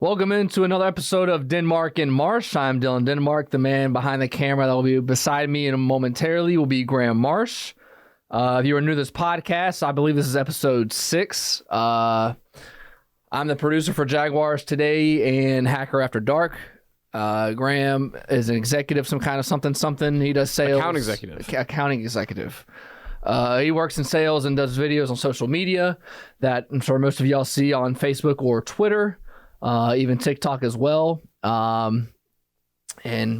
Welcome into another episode of Denmark and Marsh. I'm Dylan Denmark, the man behind the camera that will be beside me in momentarily will be Graham Marsh. If you are new to this podcast, I believe this is episode 6. I'm the producer for Jaguars Today and Hacker After Dark. Graham is an executive, some kind of something. He does sales. Accounting executive. He works in sales and does videos on social media that I'm sure most of y'all see on Facebook or Twitter. Even TikTok as well. And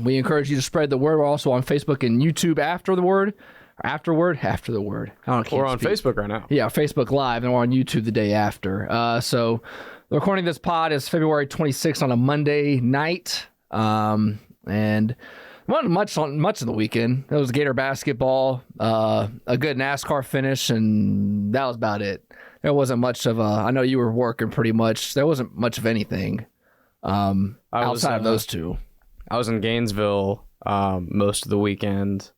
we encourage you to spread the word. We're also on Facebook and YouTube after the word. We're on Facebook right now. Yeah, Facebook Live, and we're on YouTube the day after. So the recording of this pod is February 26th on a Monday night. And wasn't much of the weekend. It was Gator basketball, a good NASCAR finish, and that was about it. There wasn't much of I know you were working pretty much. There wasn't much of anything outside of those two. I was in Gainesville most of the weekend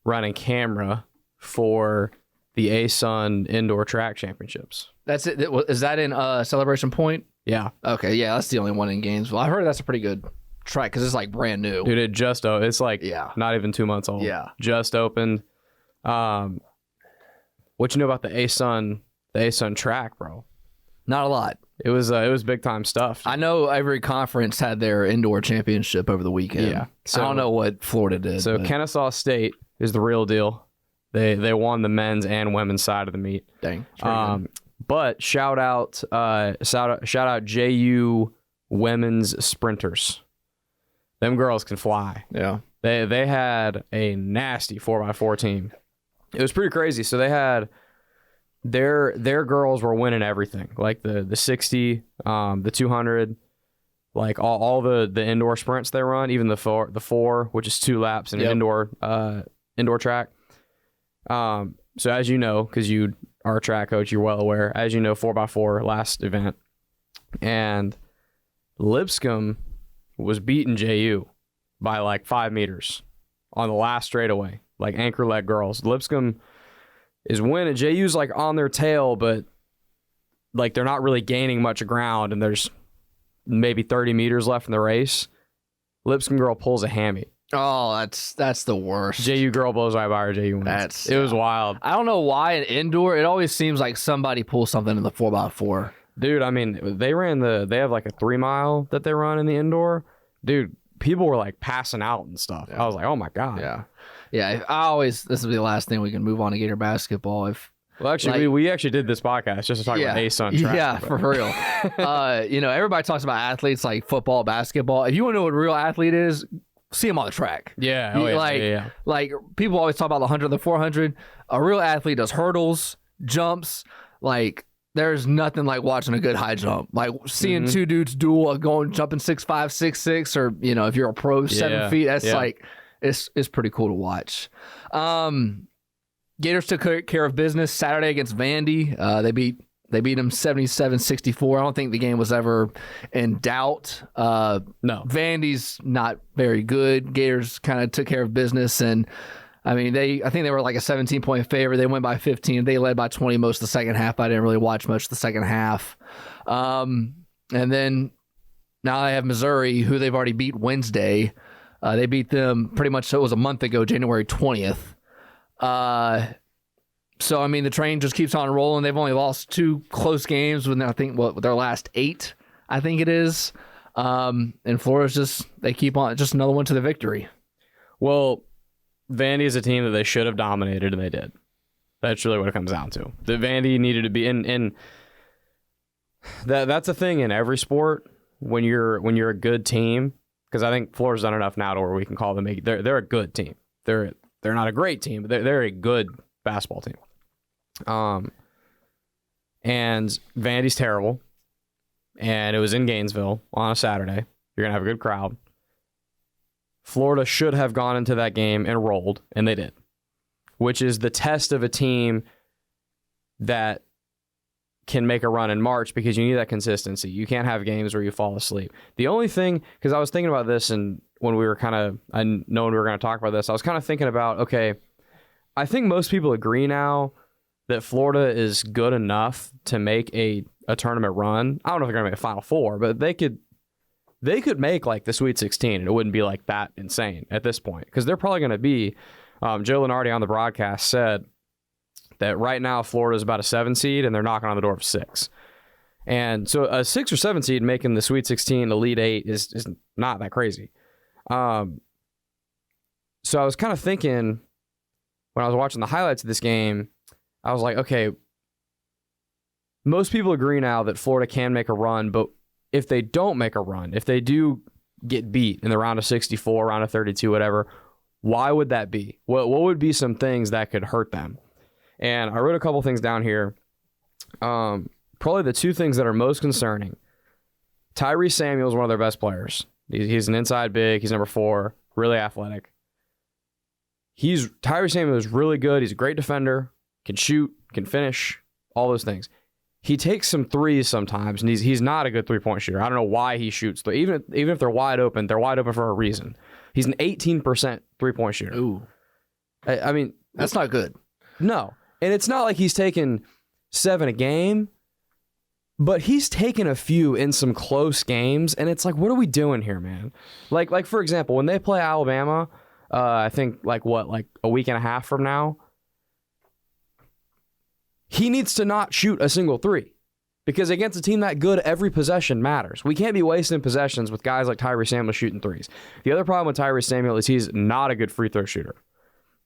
running camera for the ASUN Indoor Track Championships. That's it. Is that in Celebration Point? Yeah. Okay, yeah, that's the only one in Gainesville. I heard that's a pretty good track because it's like brand new. Dude, it's like not even 2 months old. Yeah. Just opened. What you know about the ASUN track, bro? Not a lot. It was big time stuff. I know every conference had their indoor championship over the weekend. Yeah. So, I don't know what Florida did. So Kennesaw State is the real deal. They won the men's and women's side of the meet. Dang. But shout out JU women's sprinters. Them girls can fly. Yeah. They had a nasty 4x4 team. It was pretty crazy. So they had their girls were winning everything, like the 60, the 200, like all the indoor sprints they run, even the four, which is 2 laps in an indoor track. So as you know, because you are a track coach, you're well aware. As you know, 4x4 last event, and Lipscomb was beating JU by like 5 meters on the last straightaway, like anchor leg girls. Lipscomb is winning. JU's like on their tail, but like they're not really gaining much ground, and there's maybe 30 meters left in the race. Lipscomb girl pulls a hammy. Oh, that's the worst. JU girl blows right by her. JU wins. It was wild. I don't know why in indoor it always seems like somebody pulls something in the 4x4. Dude, I mean, they have like a 3 mile that they run in the indoor. Dude, people were like passing out and stuff. Yeah. I was like, oh my God. Yeah. This will be the last thing we can move on to Gator basketball. We actually did this podcast just to talk about ASUN track. Yeah, for real. Everybody talks about athletes like football, basketball. If you want to know what a real athlete is, see them on the track. Yeah. Like people always talk about the 100, the 400. A real athlete does hurdles, jumps. Like there's nothing like watching a good high jump. Like seeing two dudes duel, jumping 6'5", 6'6", or if you're a pro 7 feet. That's like it's pretty cool to watch. Gators took care of business Saturday against Vandy. They beat them 77-64. I don't think the game was ever in doubt. No. Vandy's not very good. Gators kind of took care of business, and I mean, I think they were like a 17-point favorite. They went by 15. They led by 20 most of the second half. I didn't really watch much of the second half. And then now they have Missouri, who they've already beat Wednesday. They beat them pretty much, so it was a month ago, January 20th. So, I mean, the train just keeps on rolling. They've only lost 2 close games with, I think, their last 8, I think it is. And Florida's they keep on, just another one to the victory. Well, Vandy is a team that they should have dominated, and they did. That's really what it comes down to. The Vandy needed to be in that's a thing in every sport when you're a good team, because I think Florida's done enough now to where we can call them they're a good team. They're not a great team, but they're a good basketball team. And Vandy's terrible, and it was in Gainesville on a Saturday. You're gonna have a good crowd. Florida should have gone into that game and rolled, and they did, which is the test of a team that can make a run in March, because you need that consistency. You can't have games where you fall asleep. The only thing, because I was thinking about this, and when we were knowing we were going to talk about this, I was kind of thinking about, okay, I think most people agree now that Florida is good enough to make a tournament run. I don't know if they're going to make a Final Four, but they could they could make like the Sweet 16 and it wouldn't be like that insane at this point because they're probably going to be. Joe Lunardi on the broadcast said that right now Florida is about a 7 seed and they're knocking on the door of 6. And so a 6 or 7 seed making the Sweet 16, Elite 8 is not that crazy. So I was kind of thinking when I was watching the highlights of this game, I was like, okay, most people agree now that Florida can make a run, but if they don't make a run, if they do get beat in the round of 64, round of 32, whatever, why would that be? What would be some things that could hurt them? And I wrote a couple things down here. Probably the 2 things that are most concerning. Tyrese Samuel is one of their best players. He's an inside big. He's number 4, really athletic. Tyrese Samuel is really good. He's a great defender, can shoot, can finish, all those things. He takes some threes sometimes, and he's not a good three-point shooter. I don't know why he shoots. Even if they're wide open for a reason. He's an 18% three-point shooter. Ooh. I mean... That's not good. No. And it's not like he's taking 7 a game, but he's taken a few in some close games, and it's like, what are we doing here, man? Like for example, when they play Alabama, I think like a week and a half from now, he needs to not shoot a single 3 because against a team that good, every possession matters. We can't be wasting possessions with guys like Tyrese Samuel shooting 3s. The other problem with Tyrese Samuel is he's not a good free throw shooter.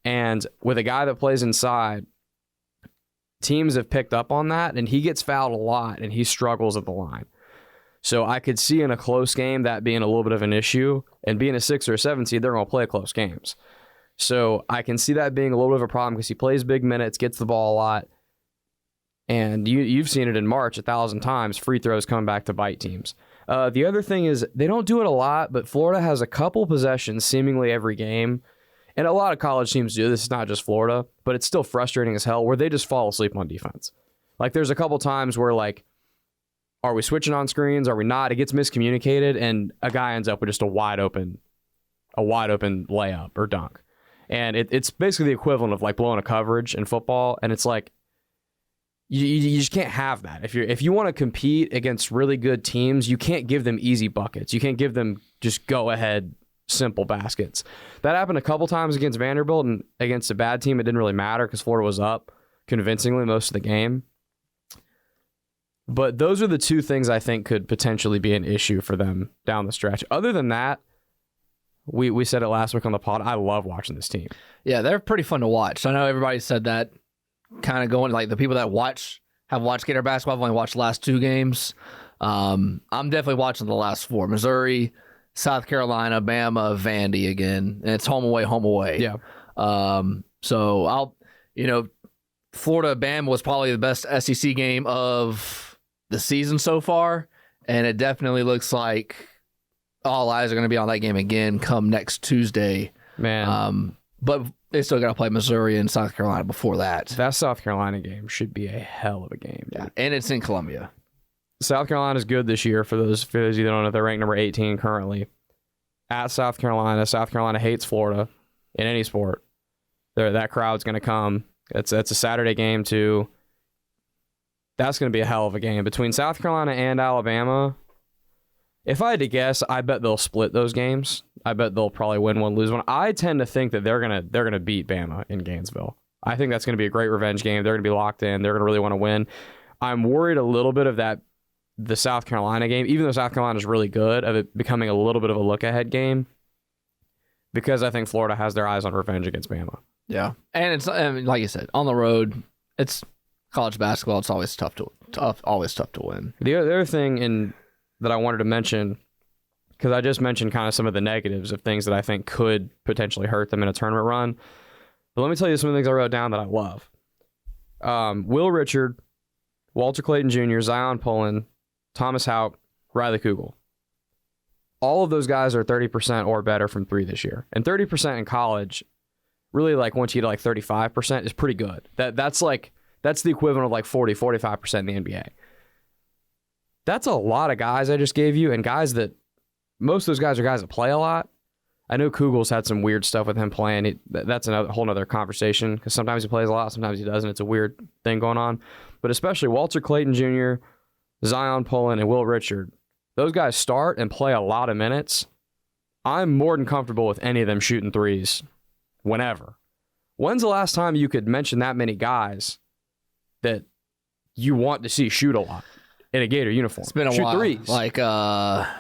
And with a guy that plays inside, teams have picked up on that, and he gets fouled a lot, and he struggles at the line. So I could see in a close game that being a little bit of an issue, and being a 6 or a 7 seed, they're going to play close games. So I can see that being a little bit of a problem because he plays big minutes, gets the ball a lot, and you've seen it in March 1,000 times, free throws come back to bite teams. The other thing is they don't do it a lot, but Florida has a couple possessions seemingly every game, and a lot of college teams do. This is not just Florida, but it's still frustrating as hell where they just fall asleep on defense. Like there's a couple times where like, are we switching on screens? Are we not? It gets miscommunicated, and a guy ends up with just a wide open layup or dunk. And it's basically the equivalent of like blowing a coverage in football, and it's like, you just can't have that. If you want to compete against really good teams, you can't give them easy buckets. You can't give them just go ahead simple baskets. That happened a couple times against Vanderbilt, and against a bad team it didn't really matter because Florida was up convincingly most of the game. But those are the 2 things I think could potentially be an issue for them down the stretch. Other than that, we said it last week on the pod, I love watching this team. Yeah, they're pretty fun to watch. I know everybody said that. Kind of going like the people that have watched Gator basketball have only watched the last 2 games. I'm definitely watching the last 4: Missouri, South Carolina, Bama, Vandy again, and it's home away. Yeah. So Florida Bama was probably the best SEC game of the season so far, and it definitely looks like all eyes are going to be on that game again come next Tuesday. Man. But they still got to play Missouri and South Carolina before that. That South Carolina game should be a hell of a game. Dude. Yeah, and it's in Columbia. South Carolina is good this year. For those of you that don't know, they're ranked number 18 currently. At South Carolina hates Florida in any sport. That crowd's going to come. It's a Saturday game too. That's going to be a hell of a game between South Carolina and Alabama. If I had to guess, I bet they'll split those games. I bet they'll probably win one, lose one. I tend to think that they're gonna beat Bama in Gainesville. I think that's going to be a great revenge game. They're going to be locked in. They're going to really want to win. I'm worried a little bit of the South Carolina game, even though South Carolina is really good, of it becoming a little bit of a look-ahead game, because I think Florida has their eyes on revenge against Bama. Yeah, and it's like you said, on the road. It's college basketball. It's always tough to win. The other thing that I wanted to mention, because I just mentioned kind of some of the negatives of things that I think could potentially hurt them in a tournament run. But let me tell you some of the things I wrote down that I love. Will Richard, Walter Clayton Jr., Zion Pullen, Thomas Houck, Riley Kugel. All of those guys are 30% or better from 3 this year. And 30% in college, really like once you get to like 35%, is pretty good. That's the equivalent of like 40-45% in the NBA. That's a lot of guys I just gave you, and guys that most of those guys are guys that play a lot. I know Kugel's had some weird stuff with him playing. That's a whole nother conversation, because sometimes he plays a lot, sometimes he doesn't. It's a weird thing going on. But especially Walter Clayton Jr., Zion Pullen, and Will Richard, those guys start and play a lot of minutes, I'm more than comfortable with any of them shooting threes whenever. When's the last time you could mention that many guys that you want to see shoot a lot in a Gator uniform? It's been a shoot while. Threes. Like,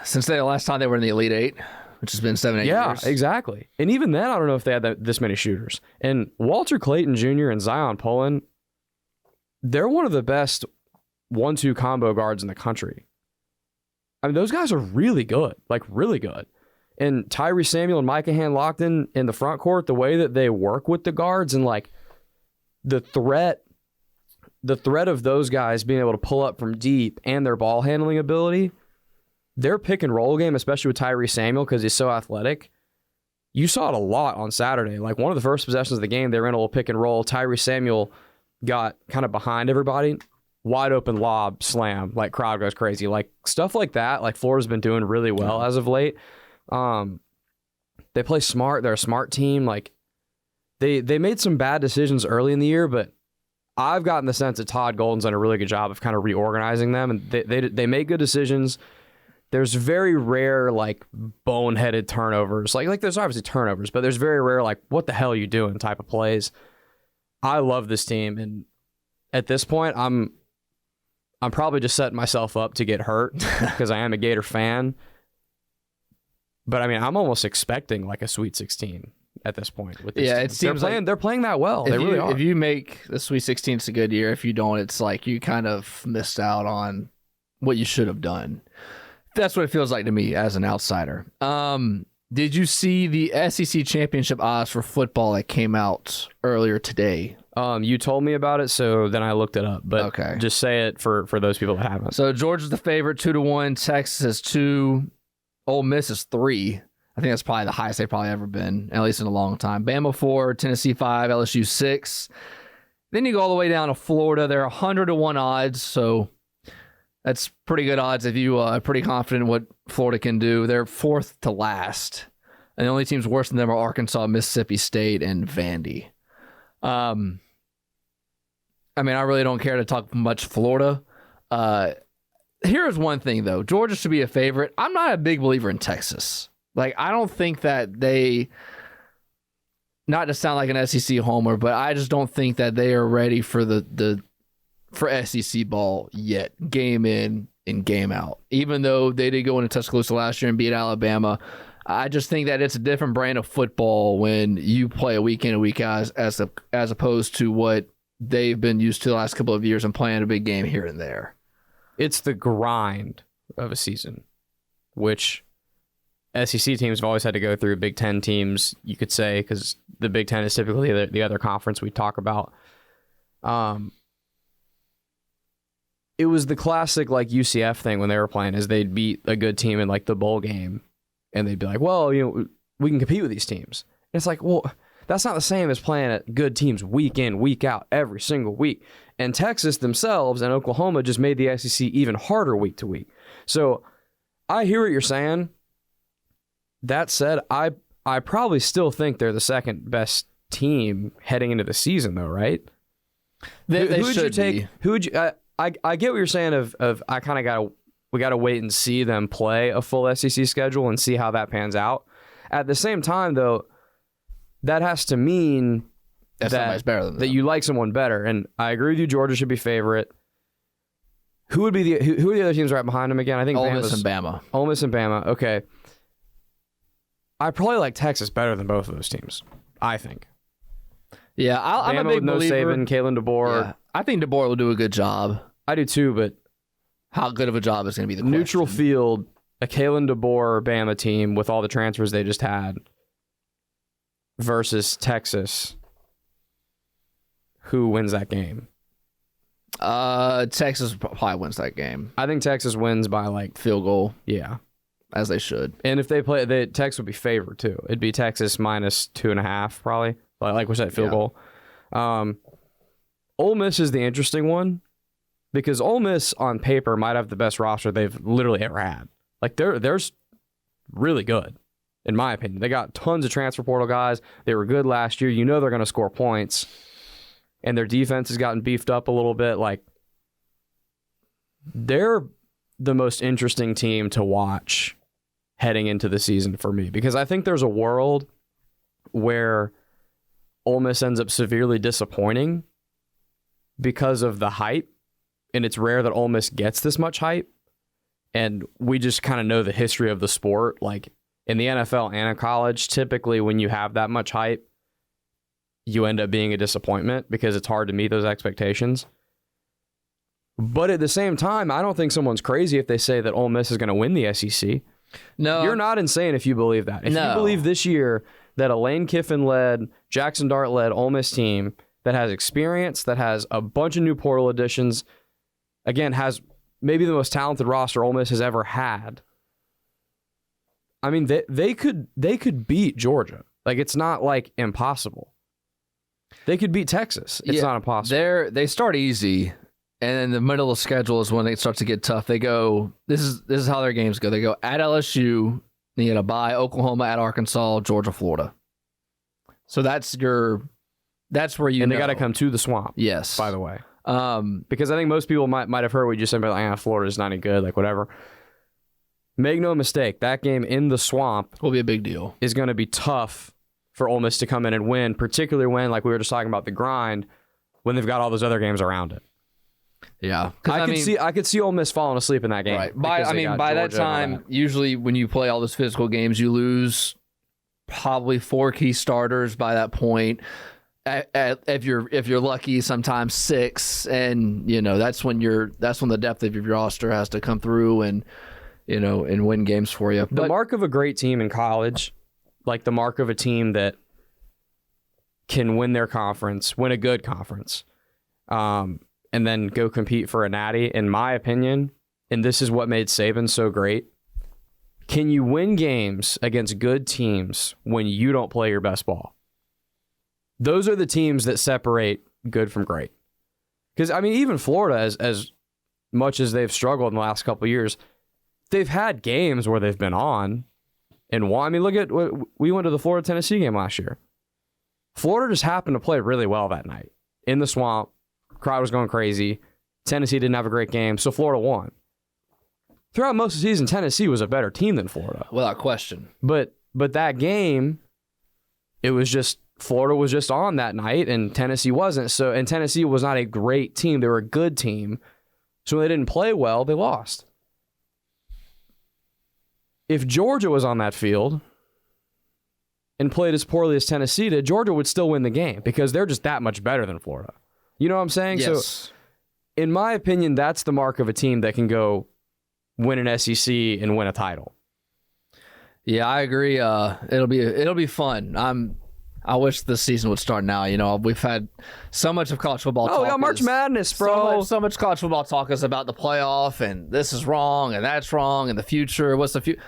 since the last time they were in the Elite Eight, which has been 7-8 years. Yeah, exactly. And even then, I don't know if they had this many shooters. And Walter Clayton Jr. and Zion Pullen, they're one of the best 1-2 combo guards in the country. I mean, those guys are really good, like really good. And Tyree Samuel and Micah Hand-Lockton in the front court, the way that they work with the guards and like the threat of those guys being able to pull up from deep and their ball handling ability, their pick and roll game, especially with Tyree Samuel because he's so athletic, you saw it a lot on Saturday. Like one of the first possessions of the game, they ran a little pick and roll. Tyree Samuel got kind of behind everybody, wide open lob, slam, like crowd goes crazy. Like stuff like that, like Florida's been doing really well as of late. They play smart. They're a smart team. Like they made some bad decisions early in the year, but I've gotten the sense that Todd Golden's done a really good job of kind of reorganizing them, and they make good decisions. There's very rare like boneheaded turnovers. Like there's obviously turnovers, but there's very rare like what the hell are you doing type of plays. I love this team, and at this point, I'm probably just setting myself up to get hurt because I am a Gator fan. But I mean, I'm almost expecting like a Sweet 16 at this point. With this team. It seems they're playing that well. They really are. If you make the Sweet 16, it's a good year. If you don't, it's like you kind of missed out on what you should have done. That's what it feels like to me as an outsider. Did you see the SEC championship odds for football that came out earlier today? You told me about it, so then I looked it up. But okay, just say it for those people that haven't. So Georgia's the favorite, 2-1. Texas is 2. Ole Miss is 3. I think that's probably the highest they've probably ever been, at least in a long time. Bama 4, Tennessee 5, LSU 6. Then you go all the way down to Florida. They're 100-1 odds, so that's pretty good odds if you are pretty confident in what Florida can do. They're 4th to last. And the only teams worse than them are Arkansas, Mississippi State, and Vandy. I mean, I really don't care to talk much Florida. Here's one thing, though. Georgia should be a favorite. I'm not a big believer in Texas. Like, I don't think that they, not to sound like an SEC homer, but I just don't think that they are ready for for SEC ball yet. Game in and game out. Even though they did go into Tuscaloosa last year and beat Alabama, I just think that it's a different brand of football when you play a week in and week out as opposed to what they've been used to the last couple of years and playing a big game here and there. It's the grind of a season, which SEC teams have always had to go through. Big Ten teams, you could say, because the Big Ten is typically the other conference we talk about. It was the classic like UCF thing when they were playing, is they'd beat a good team in like the bowl game, and they'd be like, well, we can compete with these teams. And it's like, well, that's not the same as playing at good teams week in, week out, every single week. And Texas themselves and Oklahoma just made the SEC even harder week to week. So I hear what you're saying. That said, I probably still think they're the second best team heading into the season, though, right? They should be. Who would you? I get what you're saying. We gotta wait and see them play a full SEC schedule and see how that pans out. At the same time, though, that has to mean somebody's better than them. That you like someone better. And I agree with you. Georgia should be favorite. Who are the other teams right behind them again? I think Ole Miss and Bama. Ole Miss and Bama. Okay. I probably like Texas better than both of those teams, I think. Yeah, I'm a big believer. No Saban, Kalen DeBoer. Yeah, I think DeBoer will do a good job. I do too, but how good of a job is going to be the question. Neutral field, a Kalen DeBoer Bama team with all the transfers they just had versus Texas. Who wins that game? Texas probably wins that game. I think Texas wins by like field goal. Yeah. As they should. And if they play, Texas would be favored too. It'd be Texas minus 2.5 probably. Like we said, field goal. Ole Miss is the interesting one because Ole Miss on paper might have the best roster they've literally ever had. Like they're really good, in my opinion. They got tons of transfer portal guys. They were good last year. You know they're going to score points. And their defense has gotten beefed up a little bit. Like they're the most interesting team to watch heading into the season for me, because I think there's a world where Ole Miss ends up severely disappointing because of the hype, and it's rare that Ole Miss gets this much hype, and we just kind of know the history of the sport. Like in the NFL and in college, typically when you have that much hype, you end up being a disappointment because it's hard to meet those expectations. But at the same time, I don't think someone's crazy if they say that Ole Miss is going to win the SEC. No, You're not insane if you believe that. If No. you believe this year that a Lane Kiffin-led, Jackson Dart-led Ole Miss team that has experience, that has a bunch of new portal additions, again, has maybe the most talented roster Ole Miss has ever had. I mean, they could beat Georgia. Like, it's not like impossible. They could beat Texas. It's not impossible. They start easy, and in the middle of the schedule is when it starts to get tough. They go. This is how their games go. They go at LSU, then you got to bye Oklahoma, at Arkansas, Georgia, Florida. So that's where you. And they got to come to the Swamp. Yes. By the way, because I think most people might have heard what you just said about like, Florida's not any good, like whatever. Make no mistake, that game in the Swamp will be a big deal. Is going to be tough for Ole Miss to come in and win, particularly when, like we were just talking about, the grind, when they've got all those other games around it. Yeah, I could see Ole Miss falling asleep in that game. Right. By that time, usually when you play all those physical games, you lose probably 4 key starters by that point. If you're lucky, sometimes 6, and that's when the depth of your roster has to come through and win games for you. The mark of a great team in college, like the mark of a team that can win their conference, win a good conference, and then go compete for a natty, in my opinion, and this is what made Saban so great, can you win games against good teams when you don't play your best ball? Those are the teams that separate good from great. Because, I mean, even Florida, as much as they've struggled in the last couple of years, they've had games where they've been on and won. I mean, look at we went to the Florida-Tennessee game last year. Florida just happened to play really well that night. In the Swamp, crowd was going crazy. Tennessee didn't have a great game, so Florida won. Throughout most of the season, Tennessee was a better team than Florida. Without question. But that game, it was just Florida was just on that night and Tennessee wasn't. So, and Tennessee was not a great team. They were a good team. So when they didn't play well, they lost. If Georgia was on that field and played as poorly as Tennessee did, Georgia would still win the game because they're just that much better than Florida. You know what I'm saying? Yes. So, in my opinion, that's the mark of a team that can go win an SEC and win a title. Yeah, I agree. It'll be fun. I wish this season would start now. We've had so much of college football talk. Oh, yeah, March Madness, bro. So much college football talk is about the playoff, and this is wrong, and that's wrong, and the future. What's the future?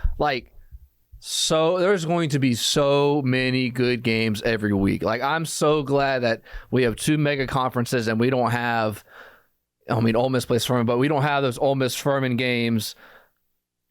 So there's going to be so many good games every week. I'm so glad that we have 2 mega conferences, and we don't have, Ole Miss plays Furman, but we don't have those Ole Miss Furman games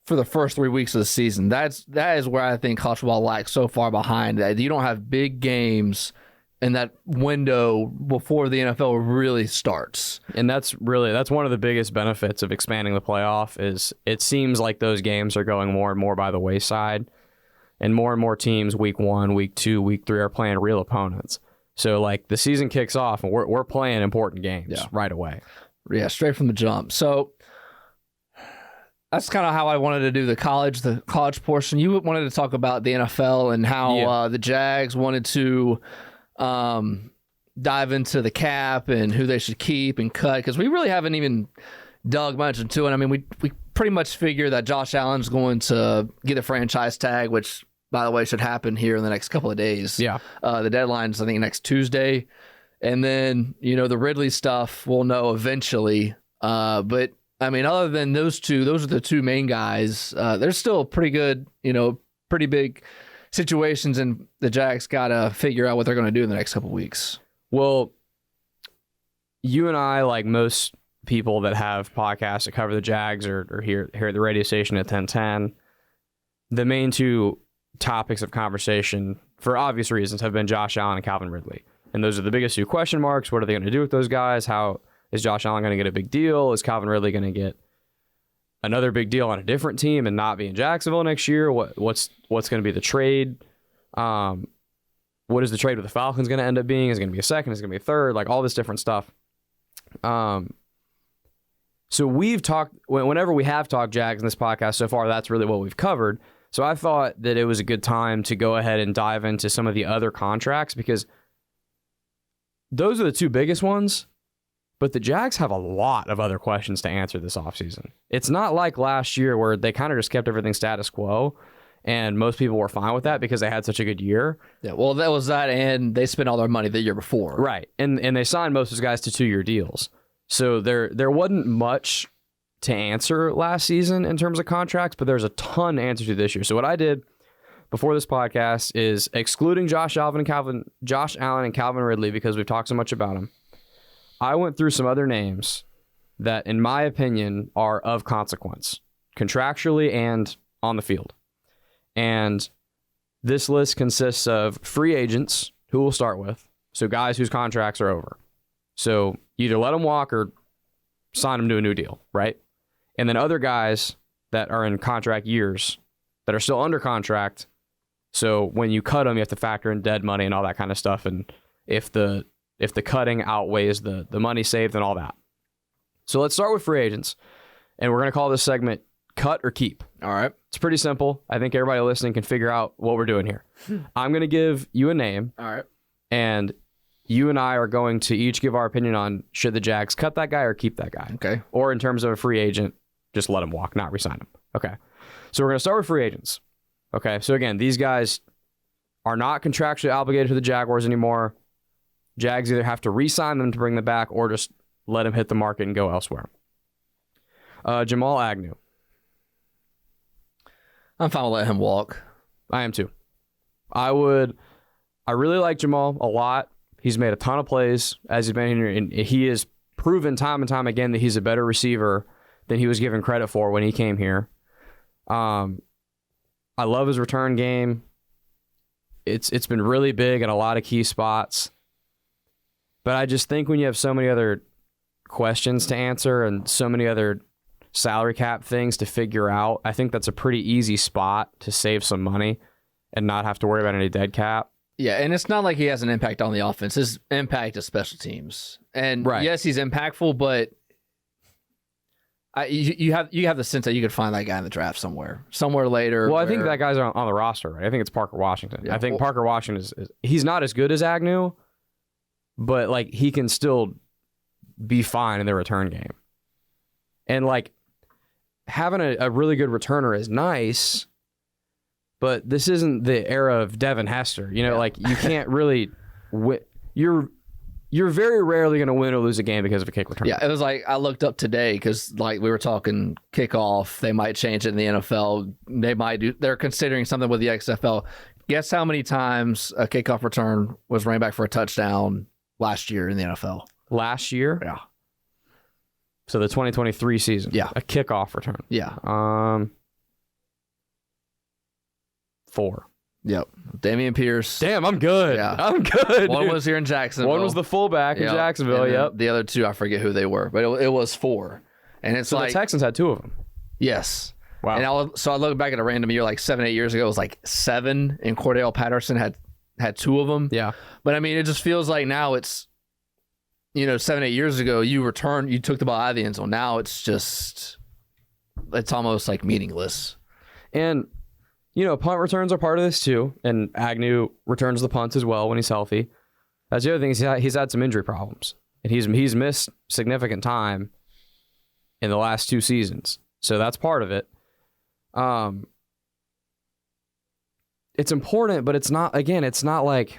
for the first 3 weeks of the season. That is where I think college football lacks so far behind. That you don't have big games in that window before the NFL really starts. And that's one of the biggest benefits of expanding the playoff is it seems like those games are going more and more by the wayside, and more teams week 1, week 2, week 3 are playing real opponents. So the season kicks off and we're playing important games right away. Yeah, straight from the jump. So that's kind of how I wanted to do the college portion. You wanted to talk about the NFL and how the Jags wanted to dive into the cap and who they should keep and cut, because we really haven't even dug much into it. I mean, we pretty much figure that Josh Allen's going to get a franchise tag, which, by the way, should happen here in the next couple of days. Yeah. The deadline's, I think, next Tuesday. And then, the Ridley stuff we'll know eventually. But I mean, other than those two, those are the 2 main guys. They're still pretty good, pretty big situations, and the Jags got to figure out what they're going to do in the next couple of weeks. Well, you and I, like most people that have podcasts that cover the Jags or here at the radio station at 1010, the main 2 topics of conversation, for obvious reasons, have been Josh Allen and Calvin Ridley. And those are the biggest 2 question marks. What are they going to do with those guys? How is Josh Allen going to get a big deal? Is Calvin Ridley going to get another big deal on a different team and not be in Jacksonville next year? What's going to be the trade? What is the trade with the Falcons going to end up being? Is it going to be a second? Is it going to be a third? Like all this different stuff. So we've talked, whenever we have talked Jags in this podcast so far, that's really what we've covered. So I thought that it was a good time to go ahead and dive into some of the other contracts because those are the two biggest ones, but the Jags have a lot of other questions to answer this offseason. It's not like last year where they kind of just kept everything status quo and most people were fine with that because they had such a good year. Yeah, well, that was that, and they spent all their money the year before. Right, and they signed most of those guys to 2-year deals. So there wasn't much to answer last season in terms of contracts, but there's a ton to answer to this year. So what I did before this podcast is excluding Josh Allen and Calvin Ridley because we've talked so much about them. I went through some other names that, in my opinion, are of consequence, contractually and on the field. And this list consists of free agents, who we'll start with, so guys whose contracts are over. So either let them walk or sign them to a new deal, right? And then other guys that are in contract years that are still under contract. So when you cut them, you have to factor in dead money and all that kind of stuff. And if the cutting outweighs the money saved and all that. So let's start with free agents. And we're going to call this segment Cut or Keep. All right. It's pretty simple. I think everybody listening can figure out what we're doing here. I'm going to give you a name. All right. And you and I are going to each give our opinion on should the Jags cut that guy or keep that guy. Okay. Or in terms of a free agent, just let him walk, not re-sign him. Okay. So we're going to start with free agents. Okay. So again, these guys are not contractually obligated to the Jaguars anymore. Jags either have to re-sign them to bring them back or just let him hit the market and go elsewhere. Jamal Agnew. I'm fine with letting him walk. I am too. I really like Jamal a lot. He's made a ton of plays as he's been here, and he has proven time and time again that he's a better receiver than he was given credit for when he came here. I love his return game. It's been really big in a lot of key spots. But I just think when you have so many other questions to answer and so many other salary cap things to figure out, I think that's a pretty easy spot to save some money and not have to worry about any dead cap. Yeah, and it's not like he has an impact on the offense. His impact is special teams. And right. Yes, he's impactful, but you have the sense that you could find that guy in the draft somewhere later. Well, I think that guy's on the roster, right? I think it's Parker Washington. Yeah, I think Parker Washington is he's not as good as Agnew, but like he can still be fine in the return game. And like having a really good returner is nice, but this isn't the era of Devin Hester. You know, like you can't really win. You're very rarely going to win or lose a game because of a kick return. Yeah, it was like I looked up today because like we were talking kickoff. They might change it in the NFL. They're considering something with the XFL. Guess how many times a kickoff return was ran back for a touchdown last year in the NFL? Last year? Yeah. So the 2023 season. Yeah. A kickoff return. Yeah. 4. Yep. Damian Pierce. Damn, I'm good. Yeah. I'm good. One dude. was here in Jacksonville. One was the fullback in Jacksonville. And yep. The other two, I forget who they were, but it was 4. And it's so like the Texans had 2 of them. Yes. Wow. And I look back at a random year like 7-8 years ago. It was like 7, and Cordell Patterson had 2 of them. Yeah. But I mean, it just feels like now it's, 7-8 years ago you took the ball out of the end zone. Now it's almost like meaningless. And punt returns are part of this too, and Agnew returns the punts as well when he's healthy. That's the other thing. He's had some injury problems, and he's missed significant time in the last 2 seasons. So that's part of it. It's important, but it's not. Again, it's not like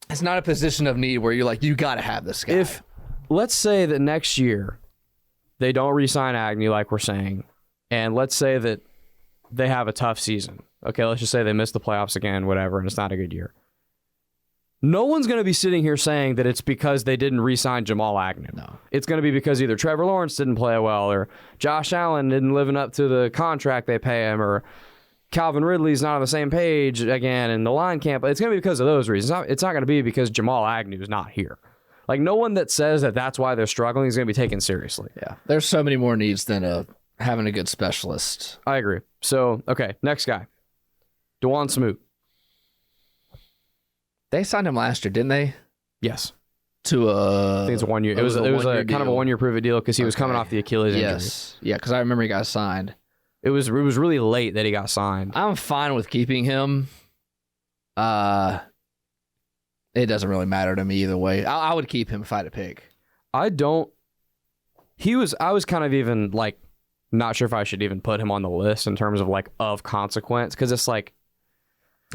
it's not a position of need where you're like you got to have this guy. If let's say that next year they don't re-sign Agnew like we're saying, and let's say that they have a tough season. Okay, let's just say they miss the playoffs again, whatever, and it's not a good year. No one's going to be sitting here saying that it's because they didn't re-sign Jamal Agnew. No. It's going to be because either Trevor Lawrence didn't play well, or Josh Allen didn't living up to the contract they pay him, or Calvin Ridley's not on the same page again, and the line can't. It's going to be because of those reasons. It's not going to be because Jamal Agnew is not here. Like, no one that says that that's why they're struggling is going to be taken seriously. Yeah, there's so many more needs than a having a good specialist. I agree. So, okay, next guy. DeJuan Smoot. They signed him last year, didn't they? Yes. To I think it's a 1 year. It was a kind of a 1 year prove it deal because he was coming off the Achilles injury. Yes. Yeah, because I remember he got signed. It was really late that he got signed. I'm fine with keeping him. It doesn't really matter to me either way. I would keep him if I had to pick. I was kind of even like not sure if I should even put him on the list in terms of like of consequence because it's like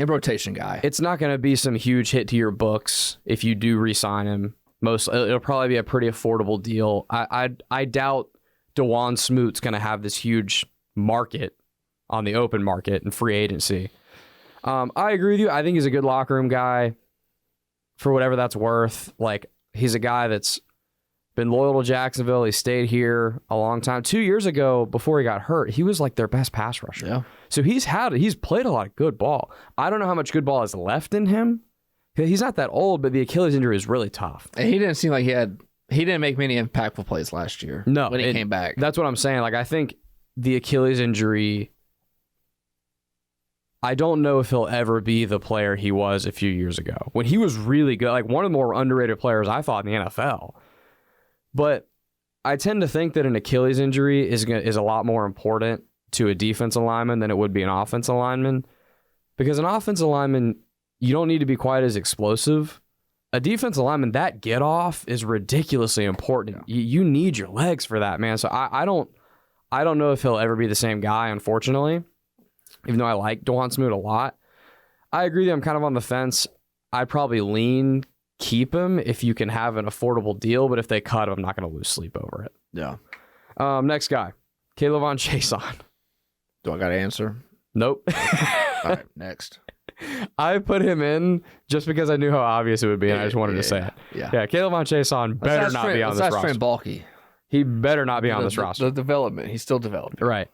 a rotation guy. It's not going to be some huge hit to your books if you do re-sign him. It'll probably be a pretty affordable deal. I doubt DeJuan Smoot's going to have this huge market on the open market and free agency. I agree with you. I think he's a good locker room guy for whatever that's worth. Like, he's a guy that's been loyal to Jacksonville. He stayed here a long time. 2 years ago, before he got hurt, he was like their best pass rusher. Yeah. So he's played a lot of good ball. I don't know how much good ball is left in him. He's not that old, but the Achilles injury is really tough. And he didn't seem like he didn't make many impactful plays last year. No, when he came back. That's what I'm saying. Like, I think the Achilles injury, I don't know if he'll ever be the player he was a few years ago when he was really good. Like, one of the more underrated players I thought in the NFL. But I tend to think that an Achilles injury is a lot more important to a defensive lineman than it would be an offensive lineman. Because an offensive lineman, you don't need to be quite as explosive. A defensive lineman, that get off is ridiculously important. Yeah. You need your legs for that, man. So I don't know if he'll ever be the same guy, unfortunately. Even though I like DeJuan Smoot a lot. I agree that I'm kind of on the fence. I'd probably lean keep him if you can have an affordable deal, but if they cut him, I'm not going to lose sleep over it. Yeah. Next guy, Kayvon Chaisson. Do I got to answer? Nope. All right, next. I put him in just because I knew how obvious it would be, and I just wanted to say it. Yeah. Kayvon Chaisson better not be on this roster. That's Balky. He better not be on this roster. The development. He's still developing. Right.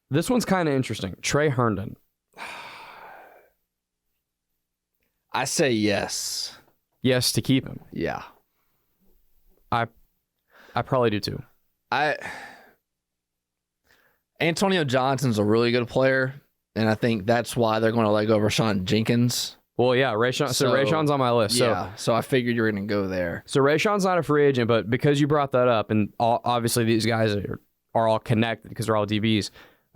This one's kind of interesting. Trey Herndon. I say yes. Yes to keep him. Yeah. I probably do too. Antonio Johnson's a really good player, and I think that's why they're going to let go of Rashawn Jenkins. Well, yeah, Rashawn. So Rashawn's on my list. So I figured you were going to go there. So Rashawn's not a free agent, but because you brought that up, and obviously these guys are all connected because they're all DBs.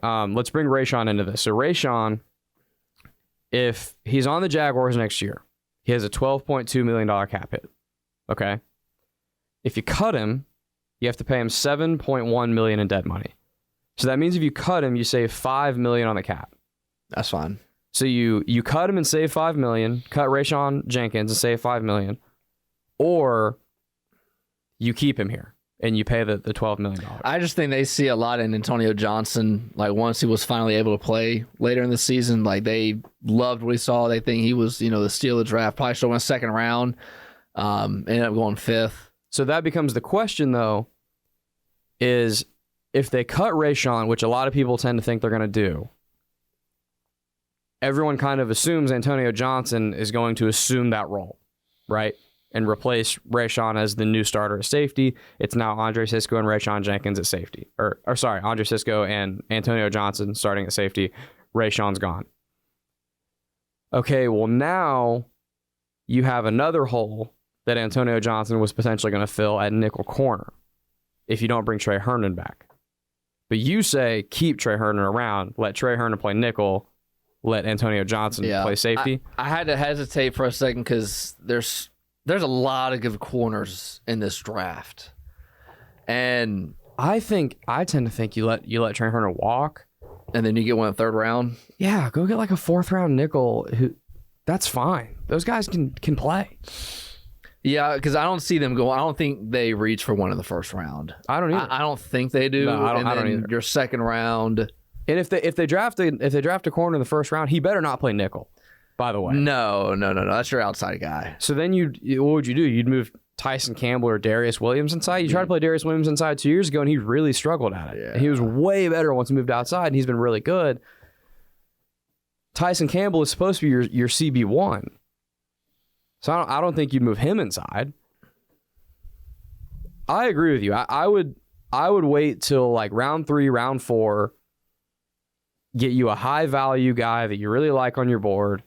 Let's bring Rashawn into this. So Rashawn, if he's on the Jaguars next year, he has a $12.2 million cap hit. Okay. If you cut him, you have to pay him $7.1 million in dead money. So that means if you cut him, you save $5 million on the cap. That's fine. So you cut him and save $5 million, cut Rashawn Jenkins and save $5 million, or you keep him here and you pay the $12 million. I just think they see a lot in Antonio Johnson. Like, once he was finally able to play later in the season, like, they loved what he saw. They think he was, the steal of the draft. Probably should have went second round. Ended up going fifth. So that becomes the question, though, is if they cut Rashawn, which a lot of people tend to think they're going to do, everyone kind of assumes Antonio Johnson is going to assume that role, right? And replace Rashawn as the new starter at safety. It's now Andre Sisco and Rashawn Jenkins at safety. Or sorry, Andre Sisco and Antonio Johnson starting at safety. Rashawn's gone. Okay, well, now you have another hole that Antonio Johnson was potentially going to fill at nickel corner if you don't bring Trey Herndon back. But you say keep Trey Herndon around, let Trey Herndon play nickel, let Antonio Johnson play safety. I had to hesitate for a second because there's a lot of good corners in this draft. And I tend to think you let Trey Herndon walk. And then you get one in the third round? Yeah, go get like a fourth round nickel. That's fine. Those guys can play. Yeah, because I don't see them go. I don't think they reach for one in the first round. I don't either. I don't think they do. No, I don't either. Your second round. And if they draft a corner in the first round, he better not play nickel. By the way, no. That's your outside guy. So then what would you do? You'd move Tyson Campbell or Darius Williams inside. You tried to play Darius Williams inside 2 years ago, and he really struggled at it. Yeah. And he was way better once he moved outside, and he's been really good. Tyson Campbell is supposed to be your CB1. So I don't think you'd move him inside. I agree with you. I would I would wait till like round 3, round 4, get you a high value guy that you really like on your board,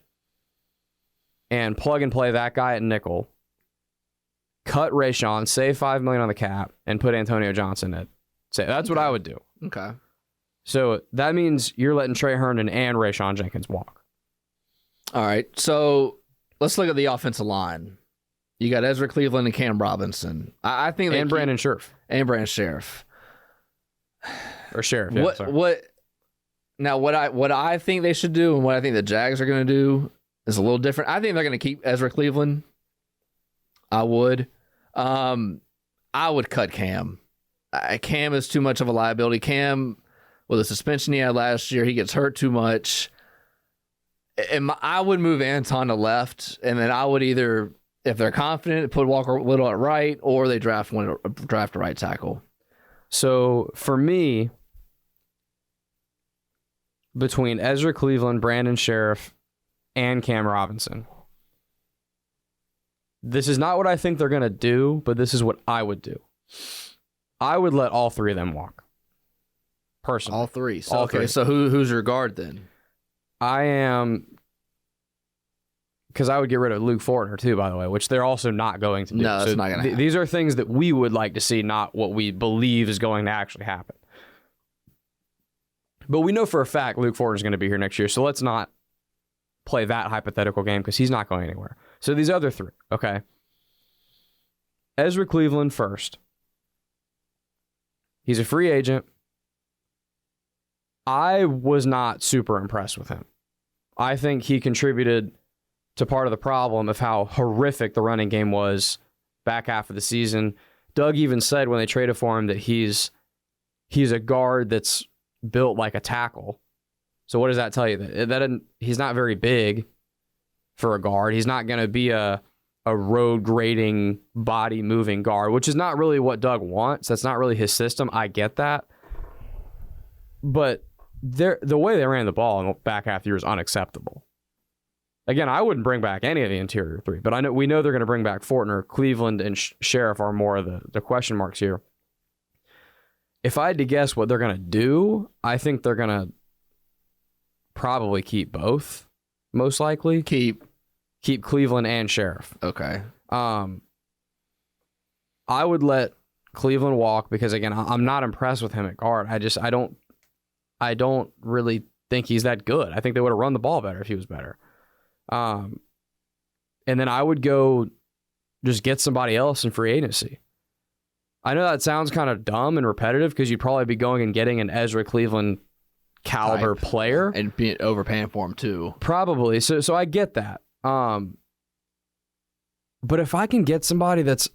and plug and play that guy at nickel. Cut Rayshon, save $5 million on the cap, and put Antonio Johnson at. Say that's what I would do. Okay. So that means you're letting Trey Herndon and Rayshon Jenkins walk. All right. So let's look at the offensive line. You got Ezra Cleveland and Cam Robinson. I think and Brandon Scherf. And Brandon Sheriff. Or Sheriff. Yeah, what I think they should do and what I think the Jags are going to do is a little different. I think they're going to keep Ezra Cleveland. I would. I would cut Cam. Cam is too much of a liability. Cam, with the suspension he had last year, he gets hurt too much. And I would move Anton to left, and then I would either, if they're confident, put Walker Little at right, or they draft a right tackle. So for me, between Ezra Cleveland, Brandon Sheriff, and Cam Robinson, this is not what I think they're going to do, but this is what I would do. I would let all 3 of them walk. Personally. All 3. So, okay, so who's your guard then? I am, because I would get rid of Luke Fortner too, by the way, which they're also not going to do. No, that's not going to happen. These are things that we would like to see, not what we believe is going to actually happen. But we know for a fact Luke Fortner is going to be here next year, so let's not play that hypothetical game because he's not going anywhere. So these other 3, okay? Ezra Cleveland first. He's a free agent. I was not super impressed with him. I think he contributed to part of the problem of how horrific the running game was back half of the season. Doug even said when they traded for him that he's a guard that's built like a tackle. So what does that tell you? That he's not very big for a guard. He's not going to be a road grading, body moving guard, which is not really what Doug wants. That's not really his system. I get that. But the way they ran the ball in the back half of the year is unacceptable. Again, I wouldn't bring back any of the interior 3, but we know they're going to bring back Fortner. Cleveland and Sheriff are more of the question marks here. If I had to guess what they're going to do, I think they're going to probably keep both, most likely. Keep Cleveland and Sheriff. Okay. I would let Cleveland walk because, again, I'm not impressed with him at guard. I don't really think he's that good. I think they would have run the ball better if he was better. And then I would go just get somebody else in free agency. I know that sounds kind of dumb and repetitive because you'd probably be going and getting an Ezra Cleveland caliber player. And be overpaying for him too. Probably. So I get that. But if I can get somebody that's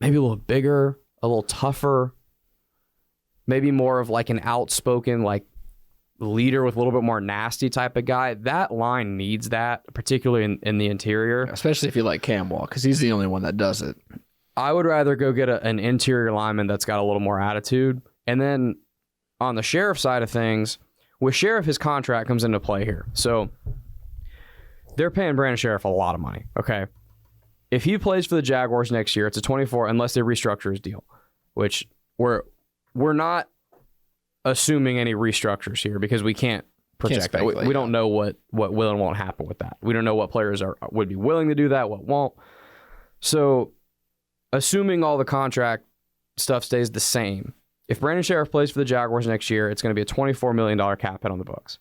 maybe a little bigger, a little tougher, maybe more of like an outspoken like leader with a little bit more nasty type of guy, that line needs that, particularly in the interior. Especially if you like Cam Walk, because he's the only one that does it. I would rather go get an interior lineman that's got a little more attitude. And then on the Sheriff side of things, with Sheriff, his contract comes into play here. So they're paying Brandon Sheriff a lot of money, okay? If he plays for the Jaguars next year, it's a 24 unless they restructure his deal, which we're not assuming any restructures here because we can't project that. We don't know what will and won't happen with that. We don't know what players would be willing to do that, what won't. So assuming all the contract stuff stays the same, if Brandon Sheriff plays for the Jaguars next year, it's going to be a $24 million cap hit on the books.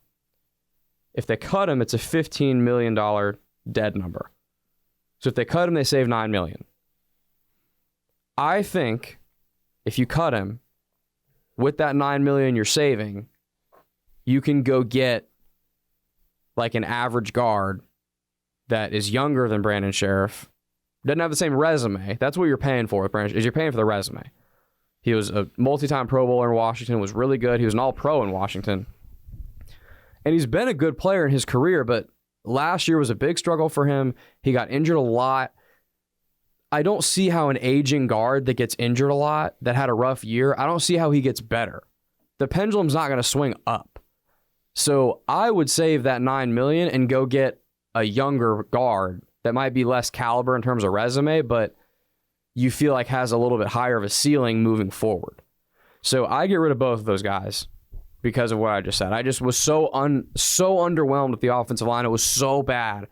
If they cut him, it's a $15 million dead number. So if they cut him, they save $9 million. I think if you cut him, with that $9 million you're saving, you can go get like an average guard that is younger than Brandon Sheriff, doesn't have the same resume. That's what you're paying for with Brandon, is you're paying for the resume. He was a multi-time Pro Bowler in Washington, was really good. He was an all-pro in Washington. And he's been a good player in his career, but last year was a big struggle for him. He got injured a lot. I don't see how an aging guard that gets injured a lot, that had a rough year, I don't see how he gets better. The pendulum's not going to swing up. So I would save that $9 million and go get a younger guard that might be less caliber in terms of resume, but you feel like has a little bit higher of a ceiling moving forward. So I get rid of both of those guys because of what I just said. I just was so underwhelmed with the offensive line. It was so bad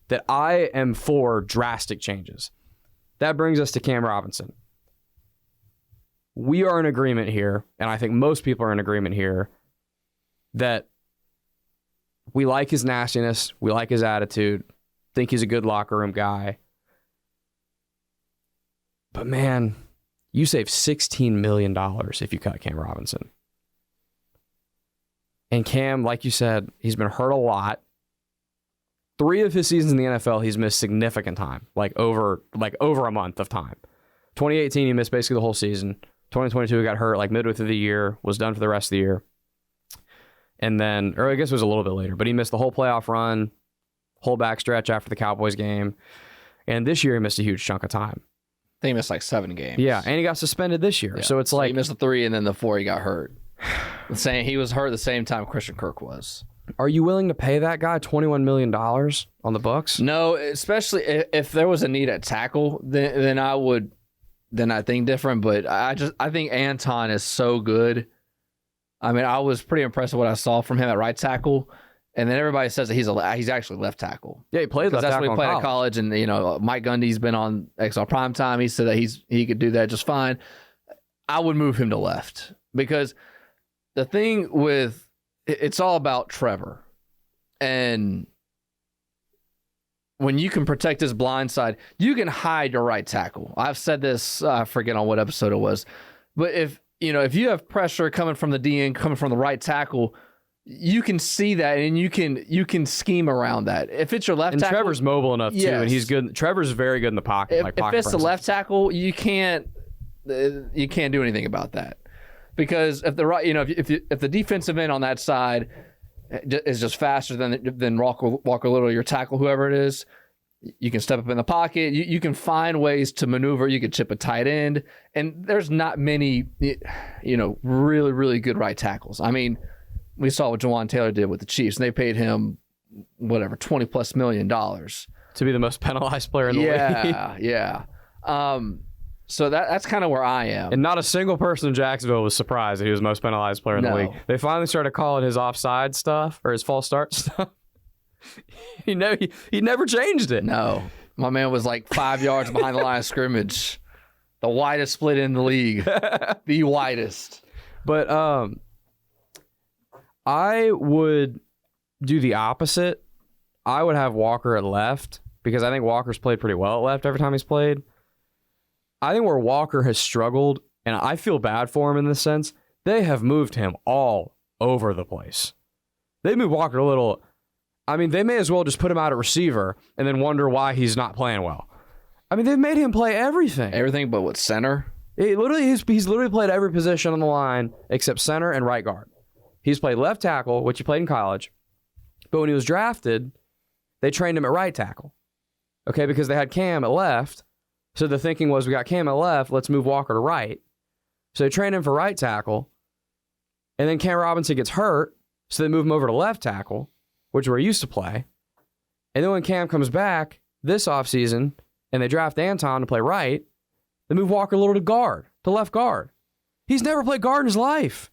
that I am for drastic changes. That brings us to Cam Robinson. We are in agreement here, and I think most people are in agreement here, that we like his nastiness, we like his attitude, think he's a good locker room guy. But man, you save $16 million if you cut Cam Robinson. And Cam, like you said, he's been hurt a lot. 3 of his seasons in the NFL, he's missed significant time, like over a month of time. 2018, he missed basically the whole season. 2022, he got hurt like midway through the year, was done for the rest of the year. And then, or I guess it was a little bit later, but he missed the whole playoff run, whole back stretch after the Cowboys game. And this year, he missed a huge chunk of time. I think he missed like 7 games. Yeah, and he got suspended this year. Yeah. So it's like... he missed the 3, and then the 4 he got hurt. Saying he was hurt the same time Christian Kirk was. Are you willing to pay that guy $21 million on the Bucks? No, especially if there was a need at tackle, then I would... then I think different, but I think Anton is so good. I mean, I was pretty impressed with what I saw from him at right tackle, and then everybody says that he's actually left tackle. Yeah, he played left tackle. That's what he played at college, and Mike Gundy's been on XL Primetime. He said that he could do that just fine. I would move him to left because the thing with it's all about Trevor, and when you can protect his blind side, you can hide your right tackle. I've said this, I forget on what episode it was, but if you have pressure coming from the DN, coming from the right tackle, you can see that and you can scheme around that. If it's your left tackle, Trevor's mobile enough too, and he's good. Trevor's very good in the pocket. If it's the left tackle, you can't do anything about that because if the right, if the defensive end on that side is just faster than Walker Little, your tackle, whoever it is, you can step up in the pocket. You can find ways to maneuver. You can chip a tight end, and there's not many, really, really good right tackles. I mean, we saw what Jawan Taylor did with the Chiefs, and they paid him $20+ million to be the most penalized player in the league. Yeah. So that's kind of where I am. And not a single person in Jacksonville was surprised that he was the most penalized player in the league. They finally started calling his offside stuff or his false start stuff. He never changed it. No. My man was like 5 yards behind the line of scrimmage. The widest split in the league. The widest. But I would do the opposite. I would have Walker at left because I think Walker's played pretty well at left every time he's played. I think where Walker has struggled, and I feel bad for him in this sense, they have moved him all over the place. They moved Walker a little. I mean, they may as well just put him out at receiver and then wonder why he's not playing well. I mean, they've made him play everything. Everything but what, center? He's literally played every position on the line except center and right guard. He's played left tackle, which he played in college. But when he was drafted, they trained him at right tackle. Okay, because they had Cam at left. So the thinking was, we got Cam at left, let's move Walker to right. So they trained him for right tackle. And then Cam Robinson gets hurt, so they move him over to left tackle, which is where he used to play. And then when Cam comes back this offseason and they draft Anton to play right, they move Walker a little to left guard. He's never played guard in his life.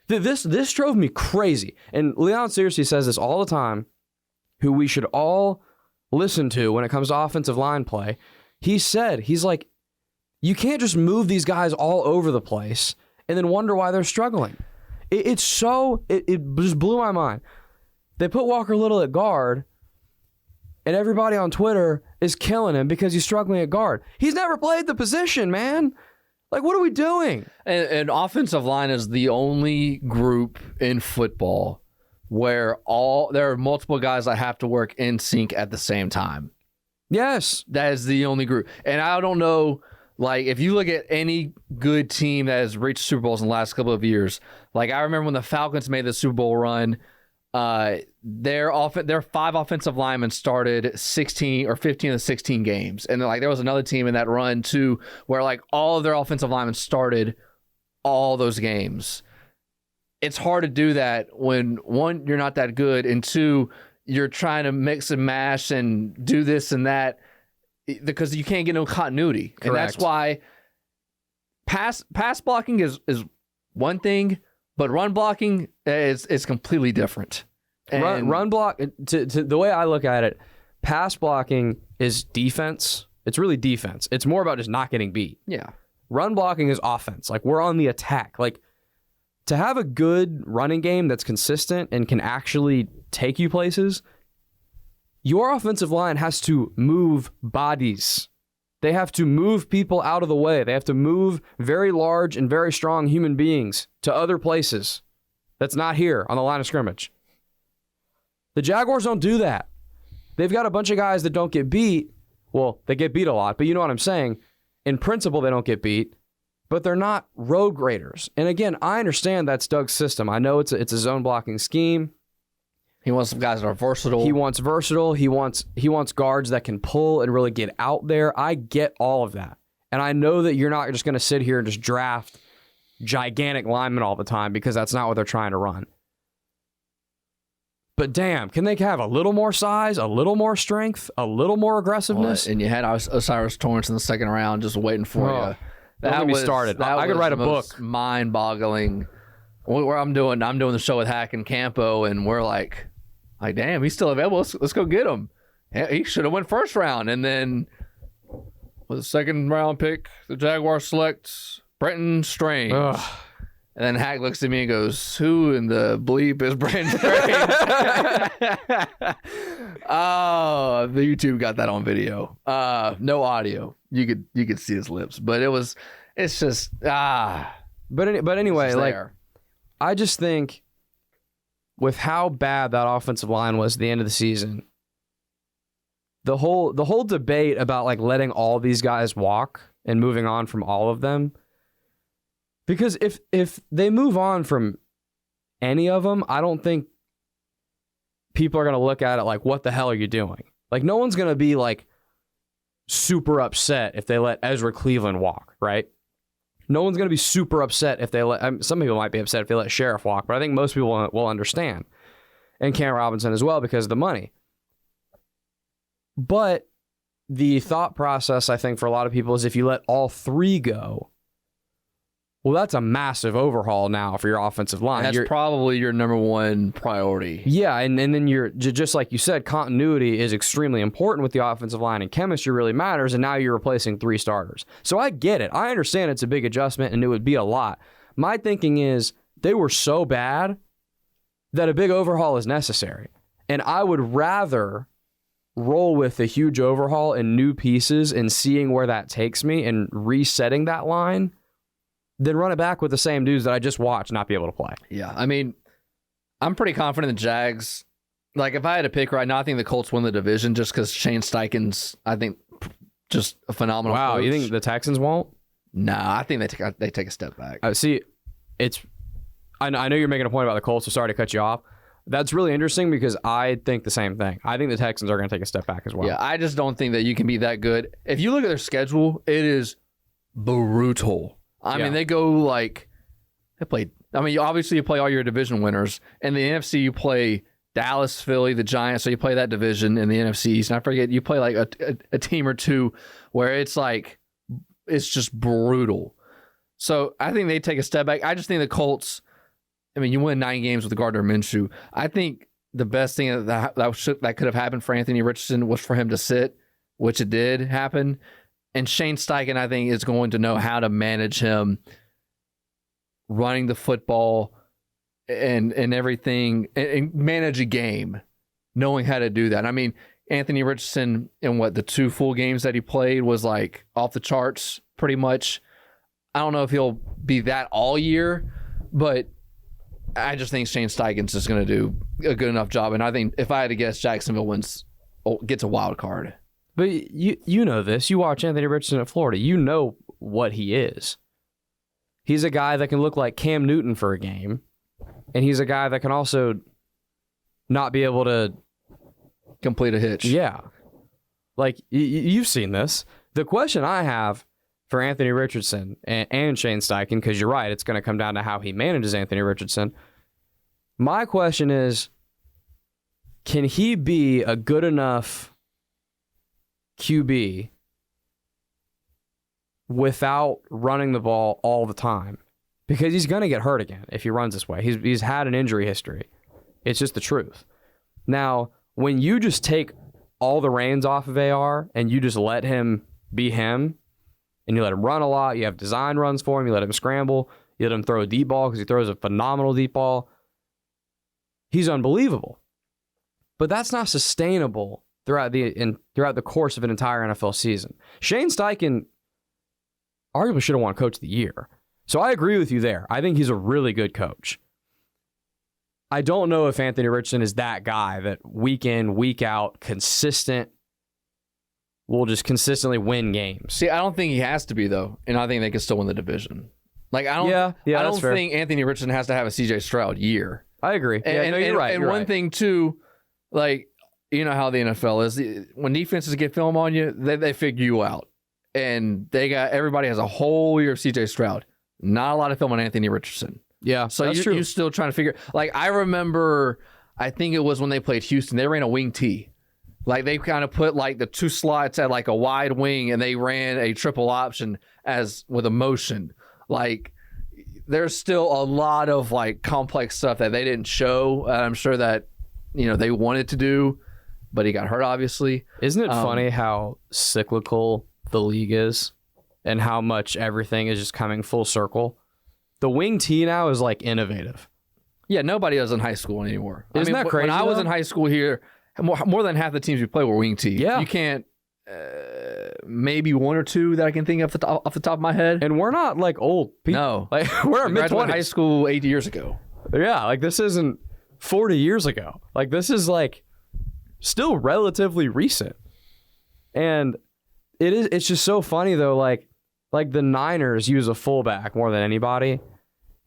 This drove me crazy. And Leon seriously says this all the time, who we should all listen to when it comes to offensive line play. He's like, you can't just move these guys all over the place and then wonder why they're struggling. It just blew my mind. They put Walker Little at guard, and everybody on Twitter is killing him because he's struggling at guard. He's never played the position, man. Like, what are we doing? And offensive line is the only group in football where there are multiple guys that have to work in sync at the same time. Yes. That is the only group. And I don't know, like, if you look at any good team that has reached Super Bowls in the last couple of years, like, I remember when the Falcons made the Super Bowl run, their 5 offensive linemen started 16 or 15 of the 16 games. And like there was another team in that run too where like all of their offensive linemen started all those games. It's hard to do that when, one, you're not that good, and two, you're trying to mix and mash and do this and that because you can't get no continuity. Correct. And that's why pass blocking is one thing, but run blocking is completely different. And Run block, to the way I look at it, pass blocking is defense. It's really defense. It's more about just not getting beat. yeah. Run blocking is offense. Like, we're on the attack. Like, to have a good running game that's consistent and can actually take you places, your offensive line has to move bodies. They have to move people out of the way. They have to move very large and very strong human beings to other places that's not here on the line of scrimmage. The Jaguars don't do that. They've got a bunch of guys that don't get beat. Well, they get beat a lot, but you know what I'm saying. In principle, they don't get beat, but they're not road graders. And again, I understand that's Doug's system. I know it's a zone blocking scheme. He wants some guys that are versatile. He wants versatile. He wants guards that can pull and really get out there. I get all of that. And I know that you're not just going to sit here and just draft gigantic linemen all the time, because that's not what they're trying to run. But damn, can they have a little more size, a little more strength, a little more aggressiveness? And you had Osiris Torrance in the second round just waiting for you. Don't get me started. I could write a book. Mind-boggling. Where I'm doing the show with Hack and Campo, and we're like, damn, he's still available. Let's go get him. He should have went first round, and then with a second round pick, the Jaguars select Brenton Strange. Ugh. And then Hack looks at me and goes, "Who in the bleep is Brenton Strange?" Oh, the YouTube got that on video. No audio. You could see his lips, but it's just But anyway, like, I just think with how bad that offensive line was at the end of the season, the whole debate about like letting all these guys walk and moving on from all of them. Because if they move on from any of them, I don't think people are going to look at it like, what the hell are you doing? Like, no one's going to be like super upset if they let Ezra Cleveland walk, right? No one's going to be super upset if they let, some people might be upset if they let Sheriff walk, but I think most people will understand. And Cam Robinson as well, because of the money. But the thought process, I think, for a lot of people is if you let all three go, well, that's a massive overhaul now for your offensive line. And that's probably your number one priority. Yeah, and then you're just like you said, continuity is extremely important with the offensive line, and chemistry really matters, and now you're replacing 3 starters. So I get it. I understand it's a big adjustment, and it would be a lot. My thinking is they were so bad that a big overhaul is necessary. And I would rather roll with a huge overhaul and new pieces and seeing where that takes me and resetting that line than run it back with the same dudes that I just watched not be able to play. Yeah, I mean, I'm pretty confident the Jags, like if I had to pick right now, I think the Colts win the division just because Shane Steichen's, I think, just a phenomenal coach. You think the Texans won't? Nah, I think they take a step back. See, I know you're making a point about the Colts, so sorry to cut you off. That's really interesting because I think the same thing. I think the Texans are going to take a step back as well. Yeah, I just don't think that you can be that good. If you look at their schedule, it is brutal. I mean, they go like, obviously you play all your division winners. In the NFC, you play Dallas, Philly, the Giants, so you play that division in the NFC East. And I forget, you play like a team or two where it's like, it's just brutal. So I think they take a step back. I just think the Colts, I mean, you win 9 games with Gardner Minshew. I think the best thing that could have happened for Anthony Richardson was for him to sit, which it did happen. And Shane Steichen, I think, is going to know how to manage him running the football and everything and manage a game, knowing how to do that. I mean, Anthony Richardson in the 2 full games that he played was like off the charts pretty much. I don't know if he'll be that all year, but I just think Shane Steichen's just going to do a good enough job. And I think if I had to guess, Jacksonville gets a wild card. But you know this. You watch Anthony Richardson at Florida. You know what he is. He's a guy that can look like Cam Newton for a game, and he's a guy that can also not be able to complete a hitch. Yeah. Like, you've seen this. The question I have for Anthony Richardson and Shane Steichen, because you're right, it's going to come down to how he manages Anthony Richardson. My question is, can he be a good enough QB without running the ball all the time? because he's going to get hurt again if he runs this way. He's had an injury history. It's just the truth. Now, when you just take all the reins off of AR and you just let him be him, and you let him run a lot, you have design runs for him, you let him scramble, you let him throw a deep ball because he throws a phenomenal deep ball, he's unbelievable. But that's not sustainable throughout the course of an entire NFL season. Shane Steichen arguably should have won Coach of the Year. So I agree with you there. I think he's a really good coach. I don't know if Anthony Richardson is that guy that week in, week out, consistent, will just consistently win games. See, I don't think he has to be, though, and I think they can still win the division. Like, I don't think Anthony Richardson has to have a CJ Stroud year. I agree. You're right. And one thing, too, like, you know how the NFL is. When defenses get film on you, they figure you out. And everybody has a whole year of CJ Stroud. Not a lot of film on Anthony Richardson. Yeah, so that's true. You're still trying to figure. Like, I remember, I think it was when they played Houston, they ran a wing T. Like, they kind of put like the two slots at like a wide wing, and they ran a triple option with a motion. Like, there's still a lot of like complex stuff that they didn't show. I'm sure that they wanted to do, but he got hurt, obviously. Isn't it funny how cyclical the league is, and how much everything is just coming full circle? The wing T now is like innovative. Yeah, nobody does in high school anymore. Isn't that crazy? When I was in high school here, more than half the teams we play were wing T. Yeah. You can't, maybe one or two that I can think of off the top of my head. And we're not like old people. No. Like, we're in mid-20s. High school 8 years ago. Yeah, like this isn't 40 years ago. Like, this is like still relatively recent. And it's just so funny though, like the Niners use a fullback more than anybody,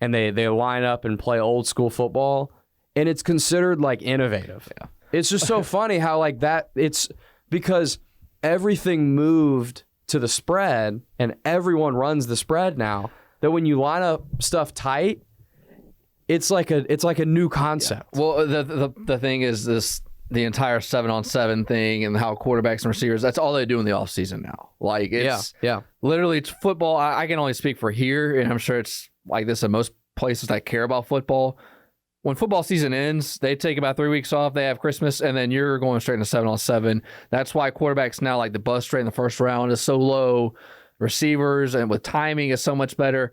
and they line up and play old school football, and it's considered like innovative. Yeah. It's just so funny how like that, it's because everything moved to the spread and everyone runs the spread now, that when you line up stuff tight, it's like a new concept. Yeah. Well, the thing is the entire 7-on-7 thing and how quarterbacks and receivers, that's all they do in the offseason now. Like, it's literally it's football. I can only speak for here, and I'm sure it's like this in most places that care about football. When football season ends, they take about 3 weeks off. They have Christmas, and then you're going straight into 7-on-7. That's why quarterbacks now, like the bust rate in the first round is so low. Receivers and with timing is so much better.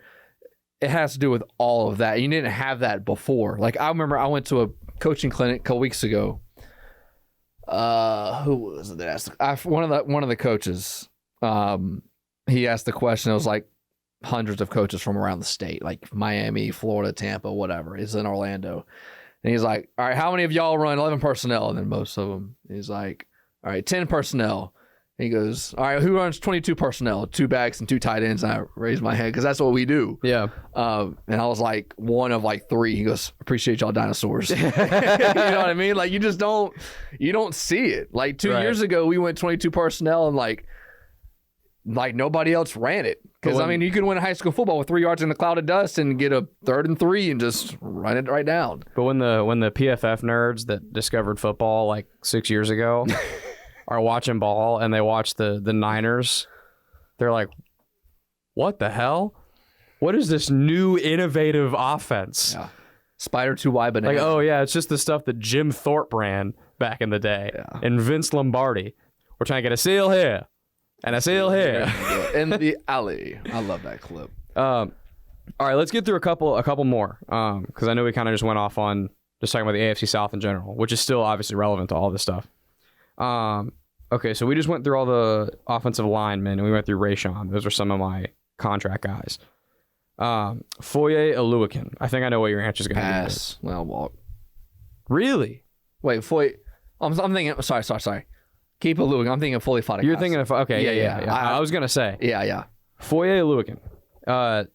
It has to do with all of that. You didn't have that before. Like, I remember I went to a coaching clinic a couple weeks ago. Who was it that asked? One of the coaches. He asked the question. It was like hundreds of coaches from around the state, like Miami, Florida, Tampa, whatever. He's in Orlando, and he's like, "All right, how many of y'all run 11 personnel?" And then most of them. He's like, "All right, 10 personnel." And he goes, "All right, who runs 22 personnel? 2 backs and 2 tight ends?" And I raised my hand because that's what we do. Yeah. And I was like one of like 3. He goes, "Appreciate y'all dinosaurs." You know what I mean? Like, you don't see it. Like 2 years ago, we went 22 personnel and like nobody else ran it. Because I mean, you can win high school football with 3 yards in a cloud of dust and get a 3rd and 3 and just run it right down. But when the PFF nerds that discovered football like 6 years ago are watching ball and they watch the Niners, they're like, what the hell? What is this new innovative offense? Yeah. Spider 2Y banana. Like, oh yeah, it's just the stuff that Jim Thorpe ran back in the day. Yeah. And Vince Lombardi. We're trying to get a seal here and a seal here. In the alley. I love that clip. All right, let's get through a couple more. Because I know we kind of just went off on just talking about the AFC South in general, which is still obviously relevant to all this stuff. Okay, so we just went through all the offensive linemen, and we went through Rayshon. Those are some of my contract guys. Foye Oluokun. I think I know what your answer is going to be. Pass. Well, walk. Really? Wait, Foye. I'm thinking. Sorry. Keep Oluokun. I'm thinking fully fought. You're thinking of okay. Yeah. I was going to say. Yeah. Foye Oluokun.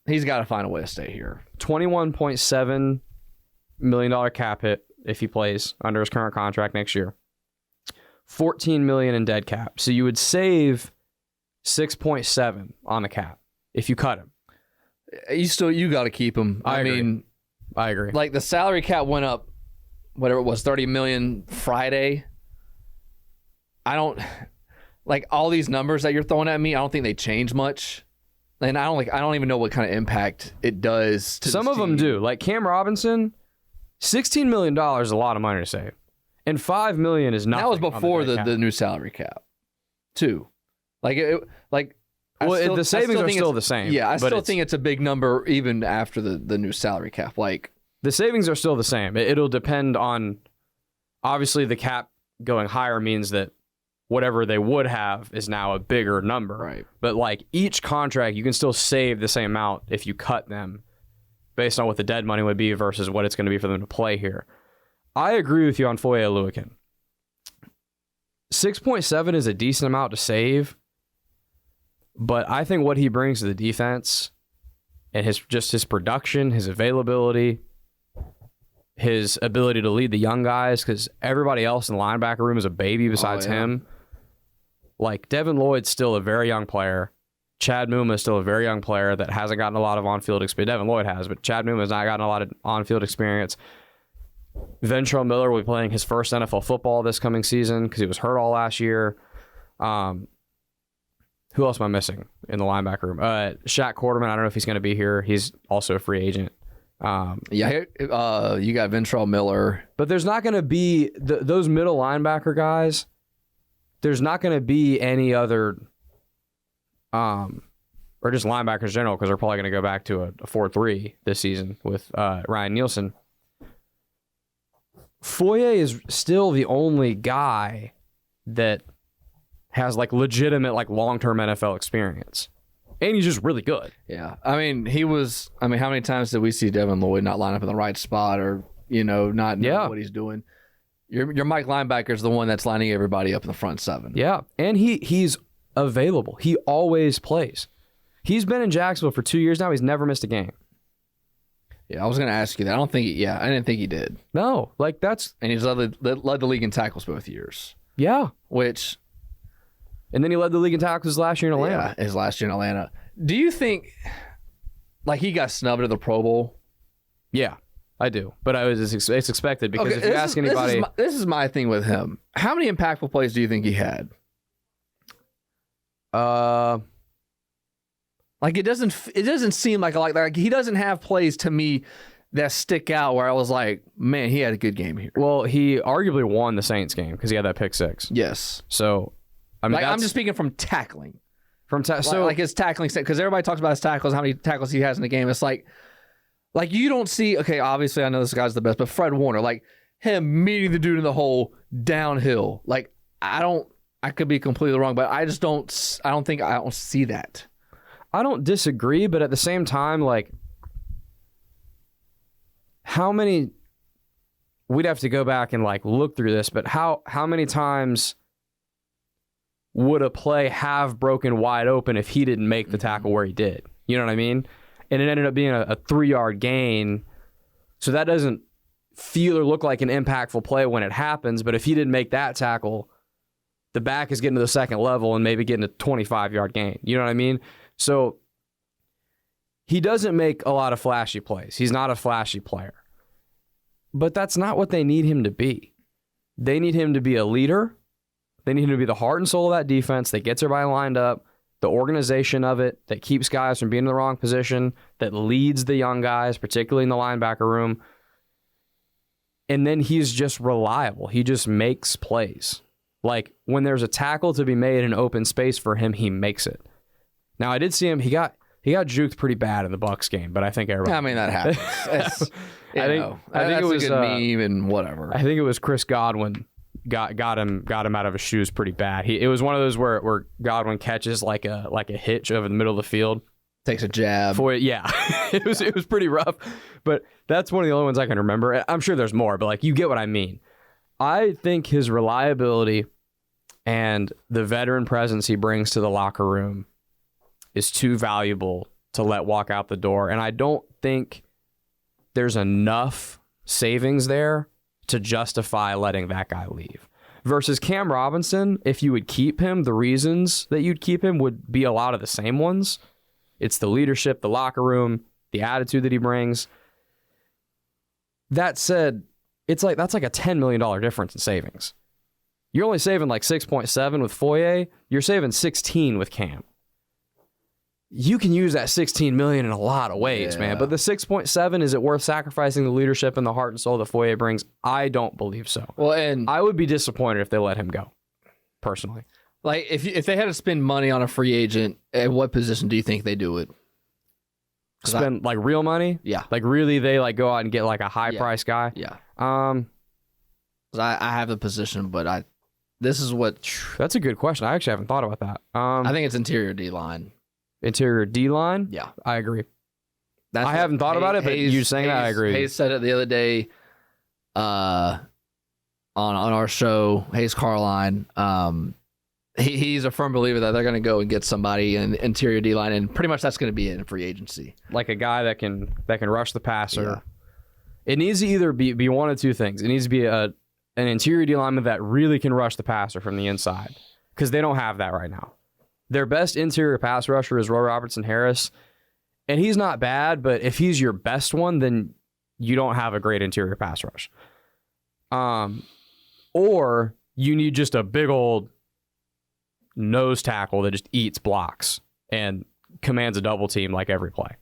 He's got to find a way to stay here. $21.7 million cap hit if he plays under his current contract next year. $14 million in dead cap. So you would save 6.7 on the cap if you cut him. You got to keep him. I mean, I agree. Like, the salary cap went up, whatever it was, $30 million Friday. I don't like all these numbers that you're throwing at me. I don't think they change much. And I don't even know what kind of impact it does to Some this of them team. do. Like Cam Robinson, $16 million is a lot of money to save. And $5 million is nothing. That was before on the the new salary cap, too. The savings are still the same. Yeah, I still think it's a big number even after the new salary cap. Like, the savings are still the same. It'll depend on, obviously, the cap going higher means that whatever they would have is now a bigger number. Right. But like each contract, you can still save the same amount if you cut them based on what the dead money would be versus what it's going to be for them to play here. I agree with you on Foye Oluokun. 6.7 is a decent amount to save, but I think what he brings to the defense and his production, his availability, his ability to lead the young guys, because everybody else in the linebacker room is a baby besides him. Like, Devin Lloyd's still a very young player. Chad Muma is still a very young player that hasn't gotten a lot of on-field experience. Devin Lloyd has, but Chad Muma has not gotten a lot of on-field experience. Ventrell Miller will be playing his first NFL football this coming season because he was hurt all last year. Who else am I missing in the linebacker room? Shaq Quarterman, I don't know if he's going to be here. He's also a free agent. you got Ventrell Miller. But there's not going to be those middle linebacker guys. There's not going to be any other, or just linebackers in general, because they're probably going to go back to a 4-3 this season with Ryan Nielsen. Foye is still the only guy that has like legitimate like long-term NFL experience. And he's just really good. Yeah. I mean, how many times did we see Devin Lloyd not line up in the right spot or, not know what he's doing? Your Mike linebacker is the one that's lining everybody up in the front seven. Yeah. And he's available. He always plays. He's been in Jacksonville for 2 years now. He's never missed a game. Yeah, I was going to ask you that. I didn't think he did. No, like and he's led the league in tackles both years. Yeah. And then he led the league in tackles last year in Atlanta. Yeah, his last year in Atlanta. Do you think, like, he got snubbed at the Pro Bowl? Yeah, I do. But it's expected because if you ask anybody... This is my thing with him. How many impactful plays do you think he had? Like, it doesn't seem like he doesn't have plays to me that stick out where I was like, man, he had a good game here. Well, he arguably won the Saints game because he had that pick six. Yes. So, I mean, I'm just speaking from tackling. So like his tackling, because everybody talks about his tackles, how many tackles he has in the game. It's like you don't see. Okay, obviously I know this guy's the best, but Fred Warner, like him meeting the dude in the hole downhill. Like I could be completely wrong, but I don't see that. I don't disagree, but at the same time, like, how many? We'd have to go back and like look through this, but how many times would a play have broken wide open if he didn't make the tackle where he did? You know what I mean? And it ended up being a 3-yard gain, so that doesn't feel or look like an impactful play when it happens. But if he didn't make that tackle, the back is getting to the second level and maybe getting a 25-yard gain. You know what I mean? So he doesn't make a lot of flashy plays. He's not a flashy player. But that's not what they need him to be. They need him to be a leader. They need him to be the heart and soul of that defense that gets everybody lined up, the organization of it, that keeps guys from being in the wrong position, that leads the young guys, particularly in the linebacker room. And then he's just reliable. He just makes plays. Like, when there's a tackle to be made in open space for him, he makes it. Now, I did see him. He got juked pretty bad in the Bucs game, but I think everybody. I mean, that happens. I think it was a good meme and whatever. I think it was Chris Godwin got him out of his shoes pretty bad. It was one of those where Godwin catches like a hitch over the middle of the field, takes a jab. It was pretty rough, but that's one of the only ones I can remember. I'm sure there's more, but like, you get what I mean. I think his reliability and the veteran presence he brings to the locker room is too valuable to let walk out the door. And I don't think there's enough savings there to justify letting that guy leave. Versus Cam Robinson, if you would keep him, the reasons that you'd keep him would be a lot of the same ones. It's the leadership, the locker room, the attitude that he brings. That said, that's like a $10 million difference in savings. You're only saving like 6.7 with Foye. You're saving 16 with Cam. you can use that $16 million in a lot of ways, man. But the 6.7, is it worth sacrificing the leadership and the heart and soul that Foye brings? I don't believe so. Well, and I would be disappointed if they let him go, personally. Like, if they had to spend money on a free agent, at what position do you think they do it? Spend like real money? Yeah. Like really, they like go out and get like a high price guy? Yeah. 'Cause I have the position, but this is what that's a good question. I actually haven't thought about that. I think it's interior D line. Interior D line? Yeah, I agree. I haven't thought about it, but you saying that, I agree. Hayes said it the other day, on our show. Hayes Carline. He's a firm believer that they're going to go and get somebody in interior D line, and pretty much that's going to be it in free agency. Like a guy that can rush the passer. Yeah. It needs to either be one of two things. It needs to be an interior D lineman that really can rush the passer from the inside, because they don't have that right now. Their best interior pass rusher is Roy Robertson-Harris, and he's not bad, but if he's your best one, then you don't have a great interior pass rush. Or you need just a big old nose tackle that just eats blocks and commands a double team like every play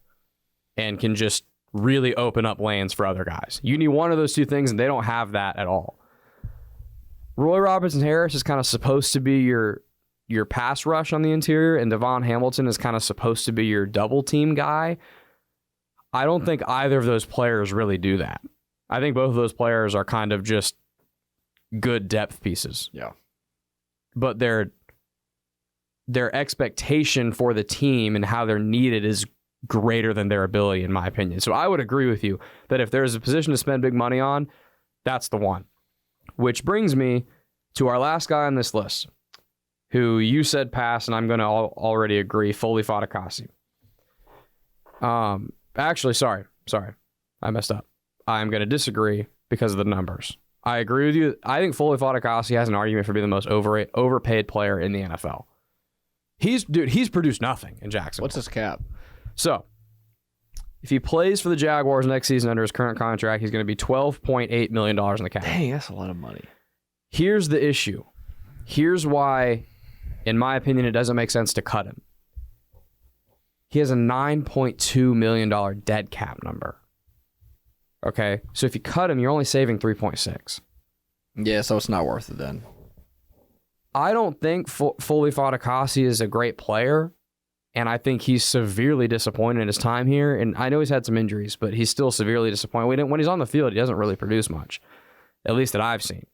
and can just really open up lanes for other guys. You need one of those two things, and they don't have that at all. Roy Robertson-Harris is kind of supposed to be your pass rush on the interior, and Devon Hamilton is kind of supposed to be your double team guy. I don't think either of those players really do that. I think both of those players are kind of just good depth pieces. Yeah. But their expectation for the team and how they're needed is greater than their ability, in my opinion. So I would agree with you that if there's a position to spend big money on, that's the one. Which brings me to our last guy on this list, who you said pass, and I'm going to already agree, Foley Fatukasi. Actually, sorry. I messed up. I'm going to disagree because of the numbers. I agree with you. I think Foley Fatukasi has an argument for being the most overpaid player in the NFL. He's produced nothing in Jacksonville. What's his cap? So, if he plays for the Jaguars next season under his current contract, he's going to be $12.8 million in the cap. Dang, that's a lot of money. Here's the issue. Here's why, in my opinion, it doesn't make sense to cut him. He has a $9.2 million dead cap number. Okay? So if you cut him, you're only saving 3.6. Yeah, so it's not worth it then. I don't think Foley Fatukasi is a great player, and I think he's severely disappointed in his time here. And I know he's had some injuries, but he's still severely disappointed. When he's on the field, he doesn't really produce much, at least that I've seen.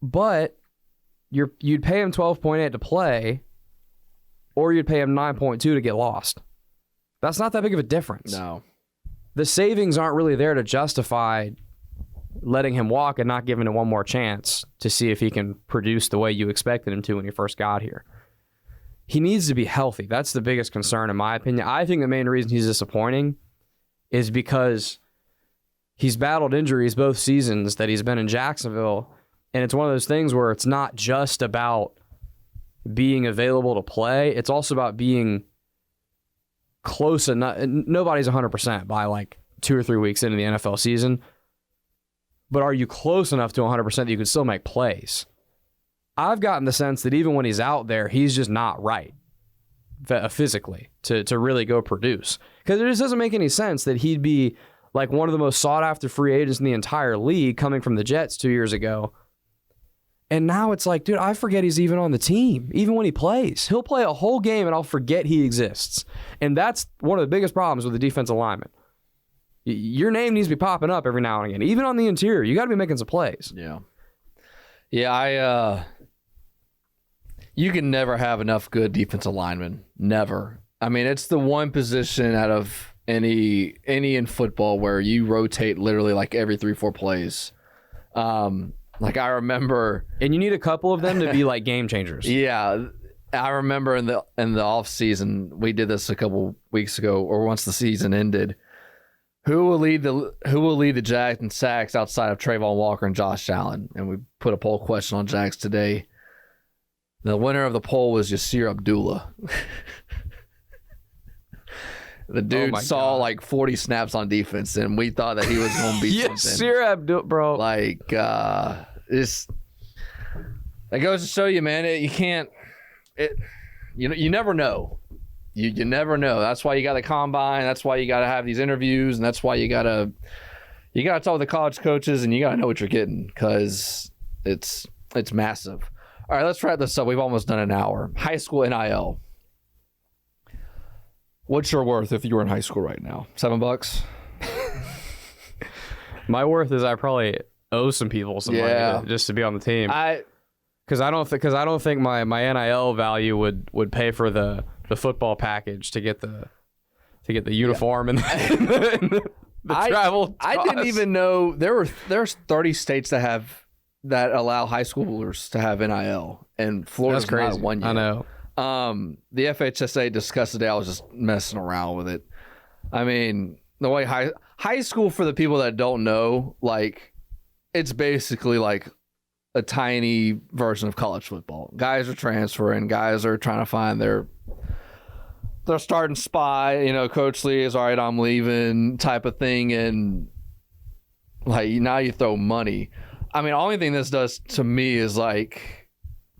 But you'd pay him $12.8 to play, or you'd pay him $9.2 to get lost. That's not that big of a difference. No. The savings aren't really there to justify letting him walk and not giving him one more chance to see if he can produce the way you expected him to when he first got here. He needs to be healthy. That's the biggest concern, in my opinion. I think the main reason he's disappointing is because he's battled injuries both seasons that he's been in Jacksonville, and it's one of those things where it's not just about being available to play. It's also about being close enough. Nobody's 100% by like 2 or 3 weeks into the NFL season, but are you close enough to 100% that you can still make plays? I've gotten the sense that even when he's out there, he's just not right physically to really go produce. Because it just doesn't make any sense that he'd be like one of the most sought-after free agents in the entire league coming from the Jets 2 years ago. And now it's like, dude, I forget he's even on the team. Even when he plays, he'll play a whole game and I'll forget he exists. And that's one of the biggest problems with the defensive lineman. Your name needs to be popping up every now and again. Even on the interior, you got to be making some plays. Yeah. Yeah, you can never have enough good defensive linemen. Never. I mean, it's the one position out of any in football where you rotate literally like every 3-4 plays. Like I remember, and you need a couple of them to be like game changers. Yeah, I remember in the off season we did this a couple weeks ago, or once the season ended. Who will lead the Jags in sacks outside of Trayvon Walker and Josh Allen? And we put a poll question on Jags today. The winner of the poll was Yasir Abdullah. The dude saw like 40 snaps on defense, and we thought that he was going to be something. Yasir Abdullah, bro. Like, it goes to show you, man, you can't. You never know. You never know. That's why you got the combine. That's why you got to have these interviews, and that's why you got to talk with the college coaches, and you got to know what you're getting, because it's massive. All right, let's wrap this up. We've almost done an hour. High school NIL. What's your worth if you were in high school right now? $7? My worth is I probably owe some people some money just to be on the team. Because I don't think my NIL value would pay for the football package to get the uniform and the travel costs. I didn't even know there's 30 states that allow high schoolers to have NIL, and Florida's not one yet. I know. The FHSA discussed today. I was just messing around with it. I mean, the way high school, for the people that don't know, like, it's basically like a tiny version of college football. Guys are transferring. Guys are trying to find their starting spot. You know, Coach Lee is, all right, I'm leaving type of thing. And like, now you throw money. I mean, the only thing this does to me is, like,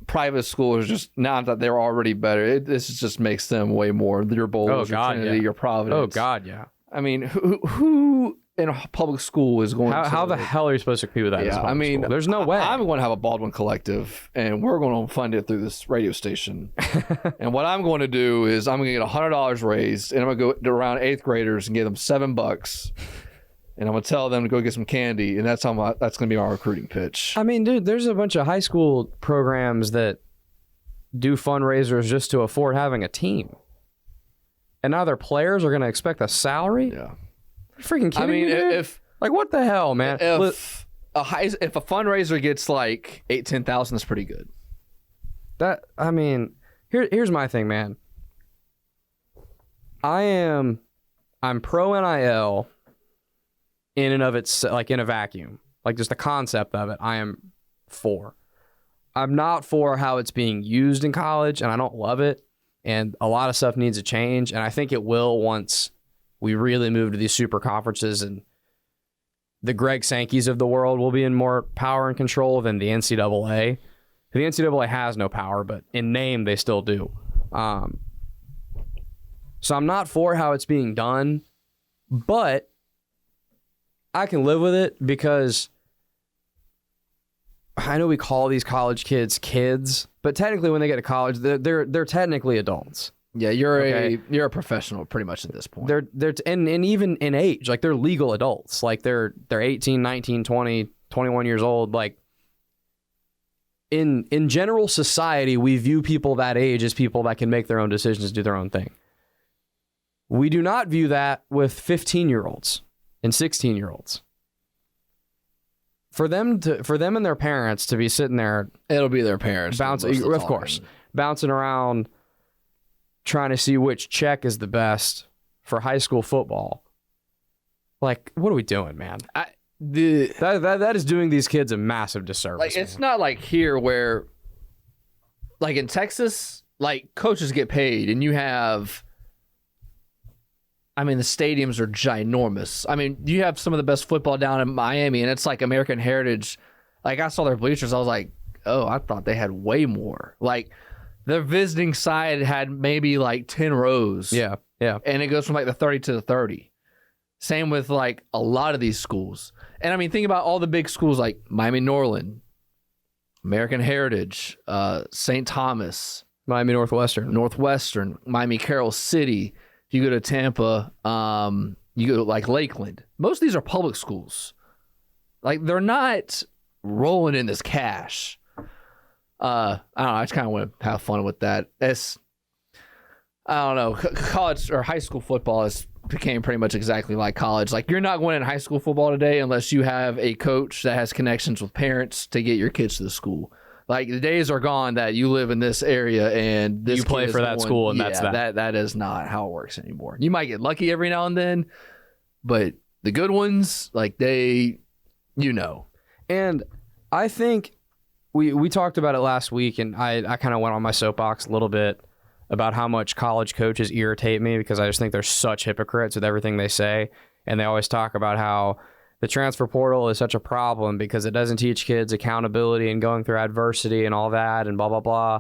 private schools, just not that they're already better. This just makes them way more. Your Bowls, your Trinity, your Providence. Oh God, yeah. I mean, who in a public school is going to... How the hell are you supposed to compete with that? Yeah, I mean, school? There's no way. I'm going to have a Baldwin Collective, and we're going to fund it through this radio station. And what I'm going to do is I'm going to get $100 raised, and I'm going to go around 8th graders and give them $7. And I'm going to tell them to go get some candy, and that's going to be our recruiting pitch. I mean, dude, there's a bunch of high school programs that do fundraisers just to afford having a team. And now their players are going to expect a salary? Yeah. You're freaking kidding me, dude? if like, what the hell, man? If a fundraiser gets like 8-10,000, that's pretty good. Here's my thing, man. I'm pro NIL in and of its, like, in a vacuum, like, just the concept of it. I am for. I'm not for how it's being used in college, and I don't love it. And a lot of stuff needs to change, and I think it will once we really move to these super conferences, and the Greg Sankeys of the world will be in more power and control than the NCAA. The NCAA has no power, but in name they still do. So I'm not for how it's being done, but I can live with it, because I know we call these college kids, but technically when they get to college, they're technically adults. Yeah, you're a professional pretty much at this point. They're and even in age, like, they're legal adults. Like, they're 18, 19, 20, 21 years old. Like, in general society, we view people that age as people that can make their own decisions, do their own thing. We do not view that with 15-year-olds and 16-year-olds. For them and their parents to be sitting there, it'll be their parents bouncing, of course, bouncing around, trying to see which check is the best for high school football. Like, what are we doing, man? That is doing these kids a massive disservice. Like, it's not like here where, like, in Texas, like, coaches get paid, and you have, I mean, the stadiums are ginormous. I mean, you have some of the best football down in Miami, and it's like American Heritage. Like, I saw their bleachers, I was like, oh, I thought they had way more. Like, their visiting side had maybe like 10 rows. Yeah, yeah. And it goes from like the 30 to the 30. Same with like a lot of these schools. And I mean, think about all the big schools like Miami Norland, American Heritage, St. Thomas, Miami Northwestern, Miami Carroll City. If you go to Tampa, you go to like Lakeland. Most of these are public schools. Like, they're not rolling in this cash. I don't know. I just kind of want to have fun with that. I don't know. College or high school football became pretty much exactly like college. Like, you're not winning high school football today unless you have a coach that has connections with parents to get your kids to the school. Like, the days are gone that you live in this area and this you play for that school, and that's that. That is not how it works anymore. You might get lucky every now and then, but the good ones, like, they, you know. And I think we talked about it last week, and I kind of went on my soapbox a little bit about how much college coaches irritate me, because I just think they're such hypocrites with everything they say. And they always talk about how the transfer portal is such a problem because it doesn't teach kids accountability and going through adversity and all that and blah, blah, blah.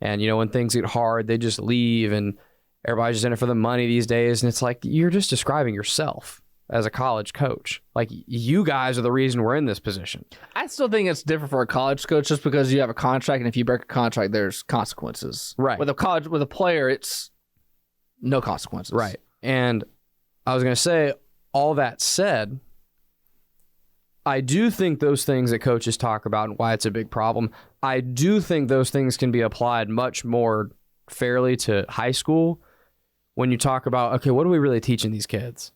And, you know, when things get hard, they just leave and everybody's just in it for the money these days. And it's like, you're just describing yourself as a college coach. Like, you guys are the reason we're in this position. I still think it's different for a college coach just because you have a contract, and if you break a contract, there's consequences. Right. With a player, it's no consequences. Right. And I was going to say, all that said, I do think those things that coaches talk about and why it's a big problem, I do think those things can be applied much more fairly to high school when you talk about, okay, what are we really teaching these kids?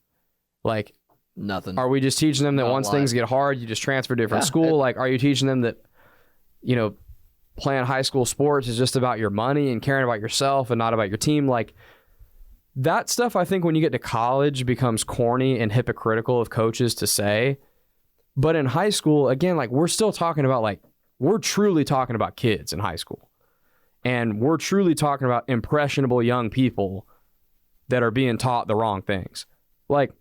Like, nothing. Are we just teaching them that once things get hard, you just transfer to a different school? Like, are you teaching them that, you know, playing high school sports is just about your money and caring about yourself and not about your team? Like, that stuff, I think when you get to college becomes corny and hypocritical of coaches to say. But in high school, again, like, we're still talking about, like, we're truly talking about kids in high school. And we're truly talking about impressionable young people that are being taught the wrong things. Like,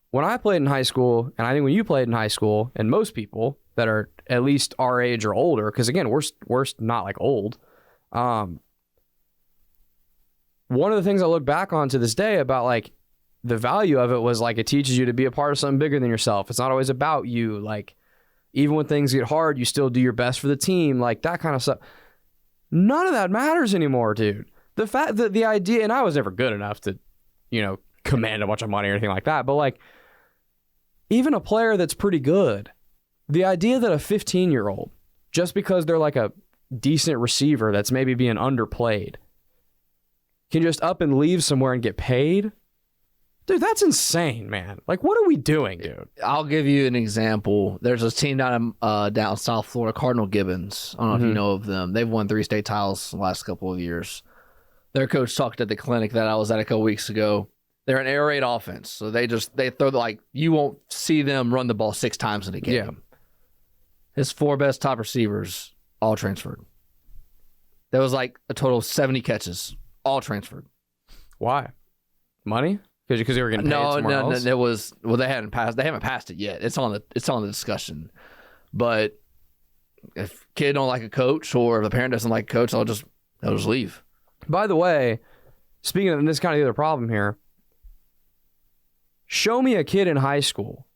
when I played in high school, and I think when you played in high school, and most people that are at least our age or older, because again, we're not like old. One of the things I look back on to this day about, like, the value of it was, like, it teaches you to be a part of something bigger than yourself. It's not always about you. Like, even when things get hard, you still do your best for the team, like that kind of stuff. None of that matters anymore, dude. The fact that the idea, and I was never good enough to, you know, command a bunch of money or anything like that, but, like, even a player that's pretty good, the idea that a 15-year-old, just because they're like a decent receiver that's maybe being underplayed, can just up and leave somewhere and get paid, dude, that's insane, man. Like, what are we doing, dude? I'll give you an example. There's this team down South Florida, Cardinal Gibbons. I don't know if you know of them. They've won 3 state titles in the last couple of years. Their coach talked at the clinic that I was at a couple weeks ago. They're an air raid offense, so they throw like, you won't see them run the ball 6 times in a game. Yeah. His 4 best top receivers all transferred. There was like a total of 70 catches, all transferred. Why? Money? Because they were getting paid somewhere else? No. It was, well, they haven't passed it yet. It's on the discussion. But if a kid don't like a coach, or if a parent doesn't like a coach, they'll just leave. By the way, speaking of, and this is kind of the other problem here, show me a kid in high school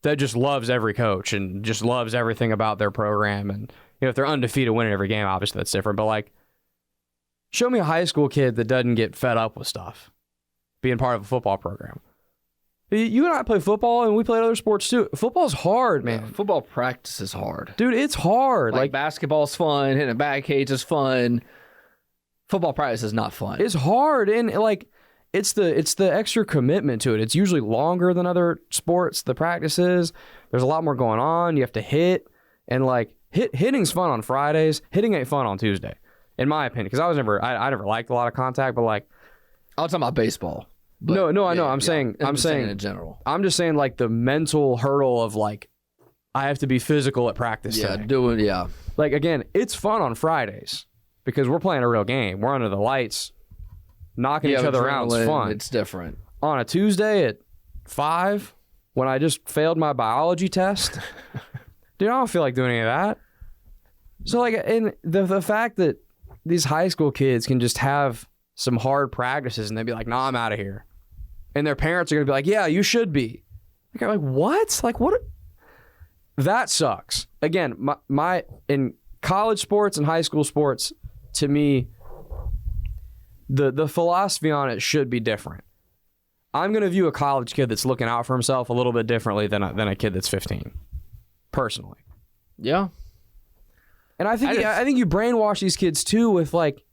that just loves every coach and just loves everything about their program. And, you know, if they're undefeated, winning every game, obviously that's different. But, like, show me a high school kid that doesn't get fed up with stuff, being part of a football program. You and I play football, and we play other sports too. Football's hard, man. Yeah, football practice is hard. Dude, it's hard. Like basketball's fun, hitting a bag cage is fun. Football practice is not fun. It's hard, and, like, it's the extra commitment to it. It's usually longer than other sports, the practices. There's a lot more going on. You have to hit, and, like, hitting's fun on Fridays. Hitting ain't fun on Tuesday, in my opinion, because I never liked a lot of contact, but, like, I was talking about baseball. No, I know. I'm saying in general. I'm just saying, like, the mental hurdle of, like, I have to be physical at practice today. Like, again, it's fun on Fridays because we're playing a real game. We're under the lights, knocking each other around. It's fun. It's different. On a Tuesday at 5, when I just failed my biology test, dude, I don't feel like doing any of that. So, like, and the fact that these high school kids can just have some hard practices and they'd be like, "Nah, I'm out of here," and their parents are gonna be like, "Yeah, you should be." Like, what? Like, what? That sucks. Again, my in college sports and high school sports, to me, the philosophy on it should be different. I'm gonna view a college kid that's looking out for himself a little bit differently than a kid that's 15, personally. Yeah, and I think you brainwash these kids too with, like,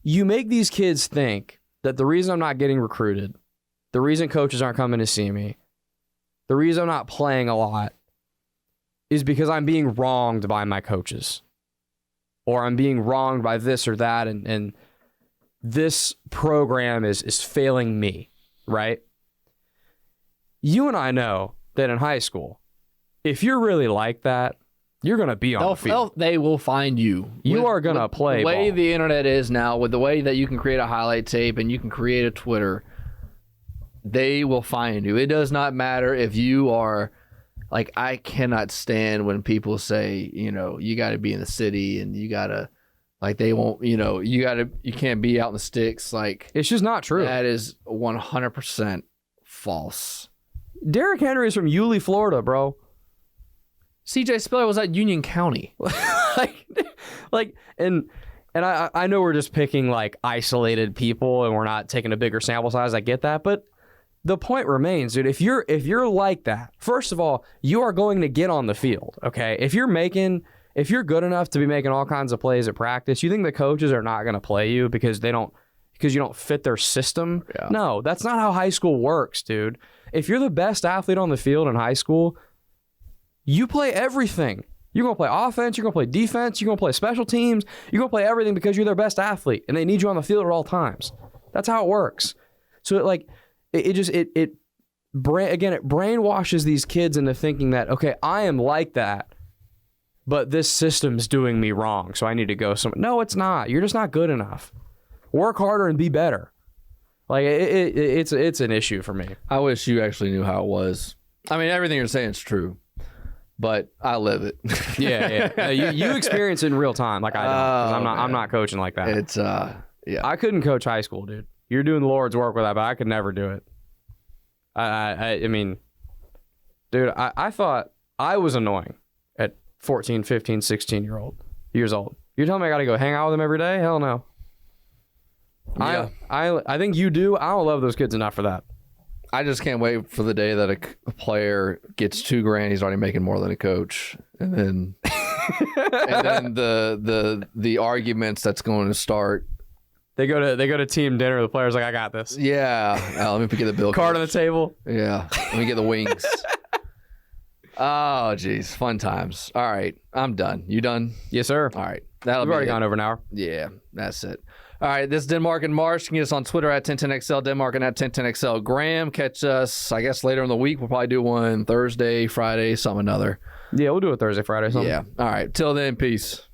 you make these kids think that the reason I'm not getting recruited, the reason coaches aren't coming to see me, the reason I'm not playing a lot is because I'm being wronged by my coaches, or I'm being wronged by this or that, and this program is failing me, right? You and I know that in high school, if you're really like that, you're going to be on the field. They will find you. You are going to play the way ball. The internet is now, with the way that you can create a highlight tape and you can create a Twitter, they will find you. It does not matter if you are like I cannot stand when people say, you know, you got to be in the city and you got to, like they won't, you know, you can't be out in the sticks. Like It's just not true. that is 100% false. Derrick Henry is from Yulee, Florida, bro. CJ Spiller was at Union County. And I know we're just picking like isolated people and we're not taking a bigger sample size. I get that, but the point remains, dude. If you're like that, first of all, you are going to get on the field. Okay, if you're good enough to be making all kinds of plays at practice, you think the coaches are not going to play you because you don't fit their system? Yeah. No, that's not how high school works, dude. If you're the best athlete on the field in high school, you play everything. You're going to play offense, you're going to play defense, you're going to play special teams, you're going to play everything because you're their best athlete and they need you on the field at all times. That's how it works. So it brainwashes these kids into thinking that, okay, I am like that, but this system's doing me wrong, so I need to go somewhere. No, it's not. You're just not good enough. Work harder and be better. Like it's an issue for me. I wish you actually knew how it was. I mean, everything you're saying is true, but I live it. Yeah. No, you experience it in real time, like I don't. 'Cause I'm not coaching like that. It's yeah. I couldn't coach high school, dude. You're doing the Lord's work with that, but I could never do it. I mean, dude, I thought I was annoying at 14, 15, 16 years old. You're telling me I got to go hang out with them every day? Hell no. Yeah. I think you do. I don't love those kids enough for that. I just can't wait for the day that a player gets $2,000. He's already making more than a coach, and then the arguments that's going to start. They go to team dinner. The player's like, I got this. Yeah, let me get the bill Card on the table. Yeah, let me get the wings. Oh, geez, fun times. All right, I'm done. You done? Yes, sir. All right, We've already gone over an hour. Yeah, that's it. All right, this is Denmark and Marsh. You can get us on Twitter at 1010XL, Denmark and at 1010XL. Graham, catch us, I guess, later in the week. We'll probably do one Thursday, Friday, something another. Yeah, we'll do it Thursday, Friday, something. Yeah. All right. Till then, peace.